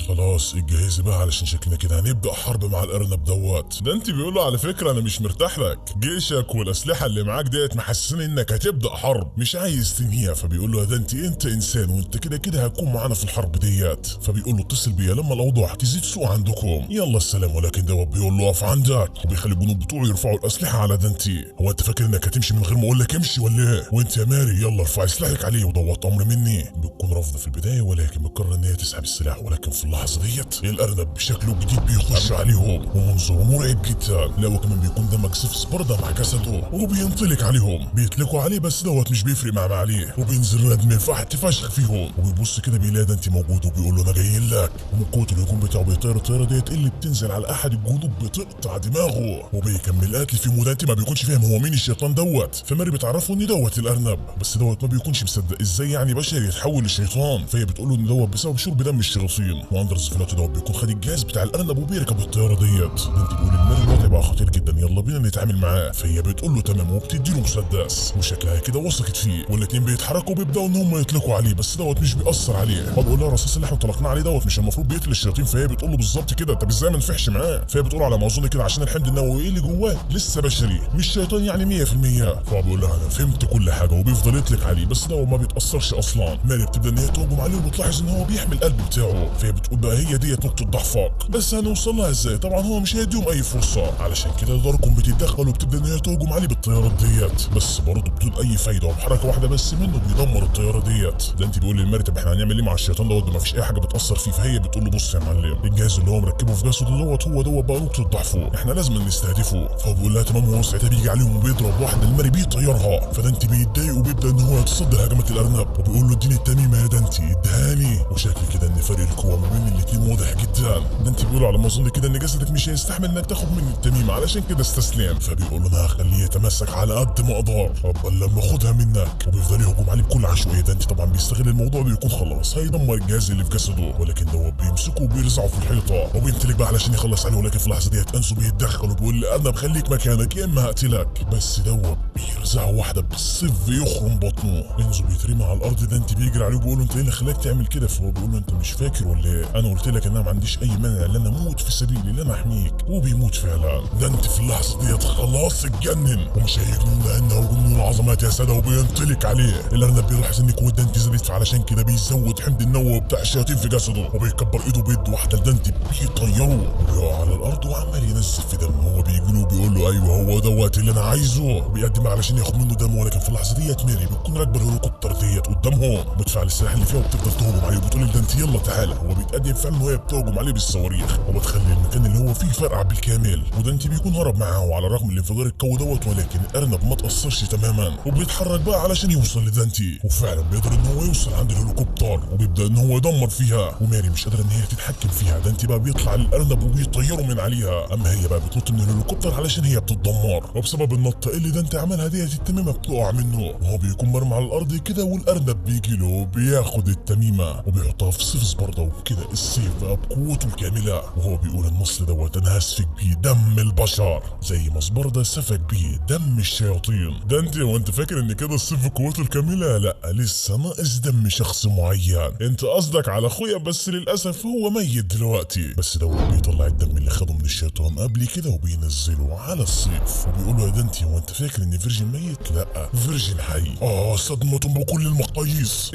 A: خلاص الجهاز بقى علشان شكلنا كده كده هنبدا حرب مع الارنب دوت. دانتي بيقول له على فكره انا مش مرتاح لك، جيشك والاسلحه اللي معاك ديت محسسني انك هتبدا حرب مش عايز تنهيها. فبيقول له يا دانتي انت انسان وانت كده كده هتكون معانا في الحرب ديت. فبيقول له اتصل بيا لما الاوضاع تزيد سوء عندكم، يلا السلام. ولكن دوت بيقول له اقف عندك، وبيخلي الجنود بتوعه يرفعوا الاسلحه على دانتي. هو انت فاكر انك هتمشي من غير ما اقول لك امشي ولا ايه؟ وانت يا ماري يلا ارفعي سلاحك عليه، ودوت امر مني. بتكون رافضه في البدايه ولكن بتقرر ان هي تسحب السلاح. ولكن في اللحظه ديت الارنب بشكله الجديد بيخش عليهم ومنظره مرعب جدا. لا وكمان بيكون دمج سيف سباردا مع جسده وبينطلق عليهم، بيطلقوا عليه بس دوت مش بيفرق مع عليه، وبينزل ردم فحت فشخ فيهم. وبيبص كده بيلاقي دانتي موجود وبيقول له انا جاي لك. ومن قوه الهجوم بتاعه بيطير الطياره ديت اللي بتنزل على احد الجنود بتقطع دماغه، وبيكمل قتل في دانتي ما بيكونش فاهم هو مين الشيطان دوت. فماري بتعرفه ان دوت الارنب، بس دوت ما بيكونش مصدق ازاي يعني بشر يتحول لشيطان. فهي بتقول له ان دوت بسبب شرب دم الشياطين. واندرز في الوقت دوت بيكون خد الجهاز بتاع الارنب وبيركب الطياره ديت. دانتي بيقول لماري الوضع بقى خطير جدا يلا بينا نتعامل معاه. فهي بتقول له تمام وبتدي له مسدس، وشكلها كده وثقت فيه. والاتنين بيتحركوا وبيبداوا ان هم يطلقوا عليه بس دوت مش بيأثر عليه. هو بيقول لها الرصاص اللي احنا طلقناه عليه دوت مش المفروض بيقتل الشياطين. فهي بتقول له بالظبط كده، طب ازاي ما نفحش معاه؟ فهي بتقول على ما اظن كده عشان الحمض النووي اللي جواه لسه بشري مش شيطان يعني 100%. فهو بيقول لها انا فهمت كل حاجه وبيفضل يطلق عليه بس دوت ما بيتأثرش اصلا. ماري بتبدا ان هي تهجم عليه وبتلاحظ ان هو بيحمي القلب بتاعه. فهي بتقول بقى هي ديت نقطه ضعفك، بس هنوصل لها ازاي؟ طبعا هو مش هيديهم اي فرصه، علشان كده داركم بتتدخل وبتبدا ان هي تهجم عليه بالطيارات ديت بس برضه بدون اي فايده، وبحركه واحده بس منه بيدمر الطياره ديت. دانتي بيقول للماري طب احنا هنعمل ايه مع الشيطان دوت؟ ما فيش اي حاجه بتاثر فيه. فهي بتقول له بص يا معلم الجهاز اللي هو مركبه في جسده دوت هو دوت بقى نقطه ضعفه، احنا لازم نستهدفه. فهو بيقول لها تمام. وهو ساعتها بيجي عليهم وبيضرب واحده الماري بيطيرها. فدانتي بيتضايق وبيبدا ان هو يتصدى هجمات الارنب وبيقول له اديني التميمه يا دانتي ادهاني. وشكل كده ان فرق القوه ما بين الاثنين واضح جدا. دانتي بيقول على ما اظن كده ان جسدك مش هيستحمل انك تاخد مني التميمه علشان كده استسلم. فبيقول له انا هخليه يتمسك على قد ما اقدر قبل لما اخدها منك. وبيفضل يهجم عليه بكل عشوائيه. دانتي طبعا بيستغل الموضوع ده يكون خلاص هيدمر الجهاز اللي في جسده، ولكن دوت بيمسكه وبيرزعه في الحيطه وبينطلق بقى علشان يخلص عليه. ولكن في اللحظه ديت انسو بيتدخل وبيقول لي انا بخليك مكانك يا اما هقتلك. بس دوت بيرزعه واحده بالسيف يخرم بطنه. انزو بيترمي على الارض. دانتي بيجري عليه وبيقول له انت ايه اللي خلاك تعمل كده؟ فهو بيقول له انت مش فاكر ولا ايه؟ انا قلت لك ان انا ما عنديش اي مانع ان انا اموت في سبيلي ان انا احميك. وبيموت فعلا. دانتي في اللحظه ديت خلاص اتجنن ومش هيجنن لانه جنون العظمات يا ساده وبينطلق عليه. الارنب بيلاحظ ان قوه دانتي زادت فعلشان كده بيزود حمض النووي بتاع الشياطين في جسده وبيكبر ايده بيد واحده لدانتي بيطيره وبيقع على الارض وعمال ينزل في دم. هو بيجي له وبيقول له ايوه هو دوت اللي انا عايزه. بيقدم علشان ياخد منه دم. ولكن في اللحظه ديت ماري بتكون راكبه الهليكوبتر ديت قدامهم بتفعل السلاح اللي فيها وبتفضل تهجم عليه وبتقول لدانتي يلا تعالى. هو بيتقدم فعلا وهي بتهجم عليه بالصواريخ وبتخلي المكان اللي هو فيه فرقع بالكامل. ودانتي بيكون هرب معاه وعلى الرغم من الانفجار القوي دوت ولكن الارنب ما تاثرش تماما وبيتحرك بقى علشان يوصل لدانتي. وفعلا بيقدر ان هو يوصل عند الهليكوبتر وبيبدا ان هو يدمر فيها. وماري مش قادره ان هي تتحكم فيها. دانتي بقى بيطلع للارنب وبيطيره من عليها. اما هي بقى بتنط من الهليكوبتر علشان هي بتتدمر. وبسبب النطه اللي دانتي عملها ديت التميمه بتقع منه وهو بيكون مرمي على الارض كده. والارنب بيجي له وبياخد التميمه وبيحطها في سيف سباردا وكده السيف بقى بقوته الكامله. وهو بيقول النصل دوت انا هسفك بيه دم البشر زي ما سباردا سفك بيه دم الشياطين. دانتي هو انت فاكر ان كده السيف قوته الكامله؟ لا لسه ناقص دم شخص معين. انت قصدك على اخويا بس للاسف هو ميت دلوقتي. بس دوت بيطلع الدم اللي خده من الشيطان قبل كده وبينزله على السيف وبيقول له يا دانتي هو انت فاكر ان فيرجن ميت؟ لا فيرجن حي. صدمة بكل المقاييس.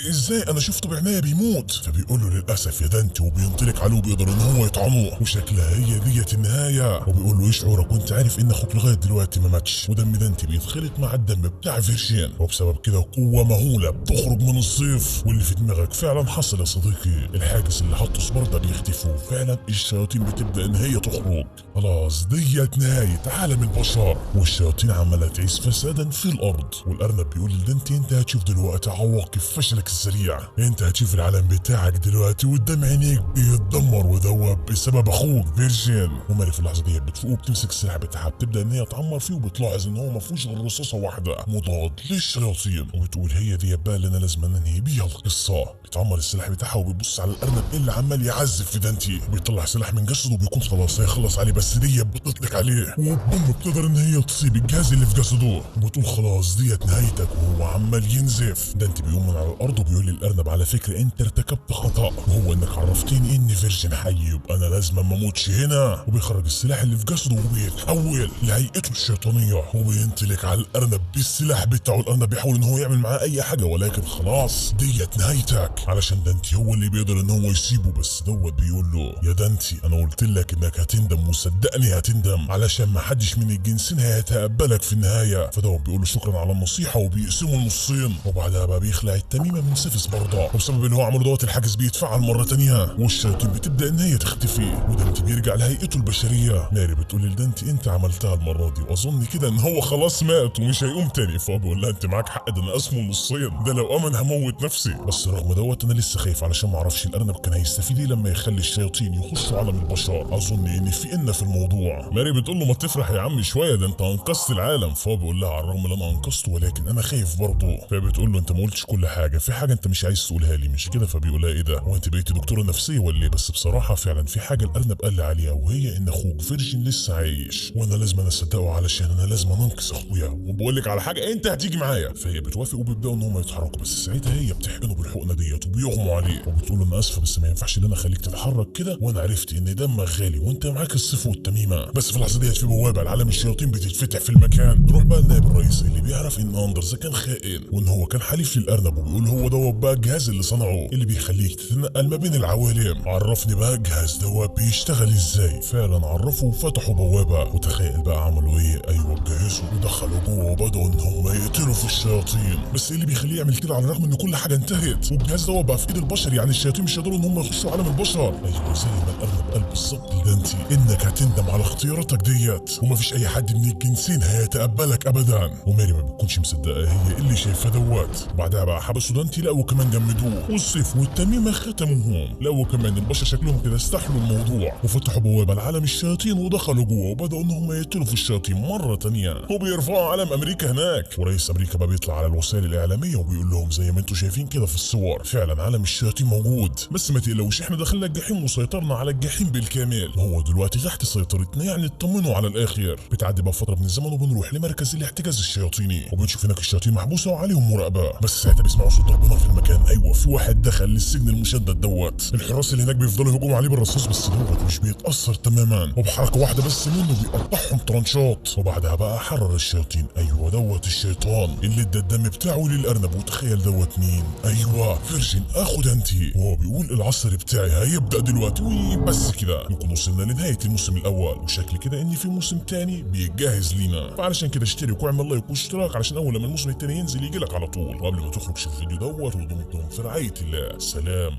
A: ازاي انا شفته بعناية بيموت؟ فبيقول له للاسف يا دانتي وبينطلق عليه وبيقدر ان هو يطعنه وشكلها هي ديت النهايه. وبيقول له ايه شعورك وانت عارف ان اخوك لغايه دلوقتي ما ماتش؟ ودم دانتي بيتخلط مع الدم بتاع فيرجين وبسبب كده قوه مهوله بتخرج من الصيف. واللي في دماغك فعلا حصل يا صديقي. الحاجز اللي حطه سباردا بيختفي وفعلا الشياطين بتبدا ان هي تخرج. خلاص ديت نهايه عالم البشر والشياطين عماله تعيش فسادا في الارض. والارنب بيقول لدانتي انت هتشوف دلوقتي عواقب فشلك السريع. انت هتشوف العالم بتاعك دلوقتي قدام عينيك بيتدمر ودوب بسبب اخوك فيرجين. وماري في اللحظه دي بتفوق وبتمسك السلاح بتاعها بتبدا ان هي تعمر فيه وبتلاحظ ان هو ما فيهوش غير رصاصه واحده مضاد للشياطين. وبتقول هي دي بقى اللي انا لازم انهي بيها القصه. بتعمر السلاح بتاعها وبتبص على الارنب اللي عمال يعذب في دانتي. بيطلع سلاح من جسده وبيكون خلاص هيخلص عليه بس دي بتطلق عليه وبوم بتقدر ان هي تصيب الجهاز اللي في جسده. وبتقول خلاص خلاص ديت نهايتك، وهو عمال ينزف. دانتي بيقوم من على الارض وبيقول للارنب على فكره انت ارتكبت خطا، وهو انك عرفتني اني فيرجن حي، يبقى انا لازم ما اموتش هنا. وبيخرج السلاح اللي في جسده وبيتحول لهيئته الشيطانيه وبينطلق على الارنب بالسلاح بتاعه. الارنب بيحاول ان هو يعمل معاه اي حاجه، ولكن خلاص ديت نهايتك، علشان دانتي هو اللي بيقدر ان هو يسيبه. بس دوت بيقول له يا دانتي انا قلت لك انك هتندم، وصدقني هتندم، علشان ما حدش من الجنسين هيتقبلك في النهايه. فدوت بيقول له شكرا على النصيحه وبيقسموا النصين. وبعدها بقى بيخلع التميمه من سيفيس برضه، وبسبب اللي هو عمله دوت الحاجز بيتفعل مره تانيه والشياطين بتبدا ان هي تختفي، ودانتي بيرجع لهيئته البشريه. ماري بتقول لدانتي انت عملتها المره دي، واظن كده ان هو خلاص مات ومش هيقوم تاني. فهو بيقول لها انت معاك حق، ده انا قسمه نصين، ده لو امن هموت نفسي. بس رغم دوت انا لسه خايف، علشان ما اعرفش الارنب كان هيستفيد ايه لما يخلي الشياطين يخشوا عالم البشر. اظن ان في الموضوع. ماري بتقول له ما تفرح يا عم شويه، ده انت انقذت العالم. فهو بيقول لها على الرغم ان انا انقذته ولكن انا خايف برضه. فبتقول له انت ما قلتش كل حاجه، في حاجه انت مش عايز تقولها لي مش كده؟ فبيقول لها ايه ده، هو انت بقيتي دكتوره نفسيه ولا ايه؟ بس بصراحه فعلا في حاجه الارنب قال لي عليها، وهي ان اخوك فيرجن لسه عايش، وانا لازم اصدقه علشان انا لازم انقذ اخويا. وبقول لك على حاجه، انت هتيجي معايا. فهي بتوافق وبيبداوا ان هم يتحركوا، بس ساعتها هي بتحقنه بالحقنه ديت وبيغموا عليه، وبتقول له انا اسفه بس ما ينفعش ان انا اخليك تتحرك كده، وانا عرفت ان دمك غالي وانت معاك السيف والتميمه. بس في اللحظه ديت في بوابه لعالم الشياطين بتتفتح في المكان. نروح بقى النائب الرئيسي اللي بيعرف ان اندرز كان خائن وان هو كان حليف للارنب، وبيقول هو دوت بقى الجهاز اللي صنعه اللي بيخليك تتنقل ما بين العوالم. عرفني بقى الجهاز دوت بيشتغل ازاي. فعلا عرفوا وفتحوا بوابه، وتخيل بقى عملوا ايه، ايوه جهزوا ودخلوا جوه وبداوا ان هم يقتلوا في الشياطين. بس ايه اللي بيخليه يعمل كده على الرغم ان كل حاجه انتهت والجهاز دوت بقى في ايد البشر؟ يعني الشياطين مش هيقدروا ان هم يخشوا عالم البشر. ايوه زي ما الارنب قال بالظبط لدانتي، انك هتندم على اختياراتك ديت، ومفيش اي حد من الجنسين هيتقبلك ابدا. وماري ما بتكونش مصدقه هي اللي شايفه دوت. وبعدها بقى حبسوا دانتي، لقوا كمان جمدوه والسيف والتميمه ختموهم. لقوا كمان البشر شكلهم كده استحلوا الموضوع، وفتحوا بوابه لعالم الشياطين ودخلوا جوه وبداوا ان هم يقتلوا في الشياطين مره تانيه، وبيرفعوا علم امريكا هناك. ورئيس امريكا بقى بيطلع على الوسائل الاعلاميه وبيقول لهم زي ما انتم شايفين كده في الصور، فعلا عالم الشياطين موجود، بس ما تقلقوش احنا دخلنا الجحيم وسيطرنا على الجحيم بالكامل، هو دلوقتي تحت سيطرتنا، يعني اطمنوا على الاخر. بتعدي بقى فتره من الزمن وبنروح لمركز الاحتجاز الشياطيني، وبنشوف هناك الشياطين محبوسه وعليهم مراقبه. بس ساعتها بيسمعوا صوت ضربنا في المكان. ايوه في واحد دخل للسجن المشدد دوت. الحراس اللي هناك بيفضلوا يهجموا عليه بالرصاص، بس دوت مش بيتاثر تماما، وبحركه واحده بس منه بيقطعهم ترانشات. وبعدها بقى حرر الشياطين. ايوه دوت الشيطان اللي ادى الدم بتاعه للارنب. وتخيل دوت مين؟ ايوه فيرجن اخو دانتي، وهو بيقول العصر بتاعي هيبدا دلوقتي. وبس كده نكون وصلنا لنهايه الموسم الاول، وشكل كده ان في موسم تاني بيتجهز لينا. فعلشان كده اشترك واعمل لايك واشتراك علشان اول لما الموسم التاني ينزل يجيلك على طول. وقبل ما تخرج شوف الفيديو دوت ودمتم في رعايه الله. سلام.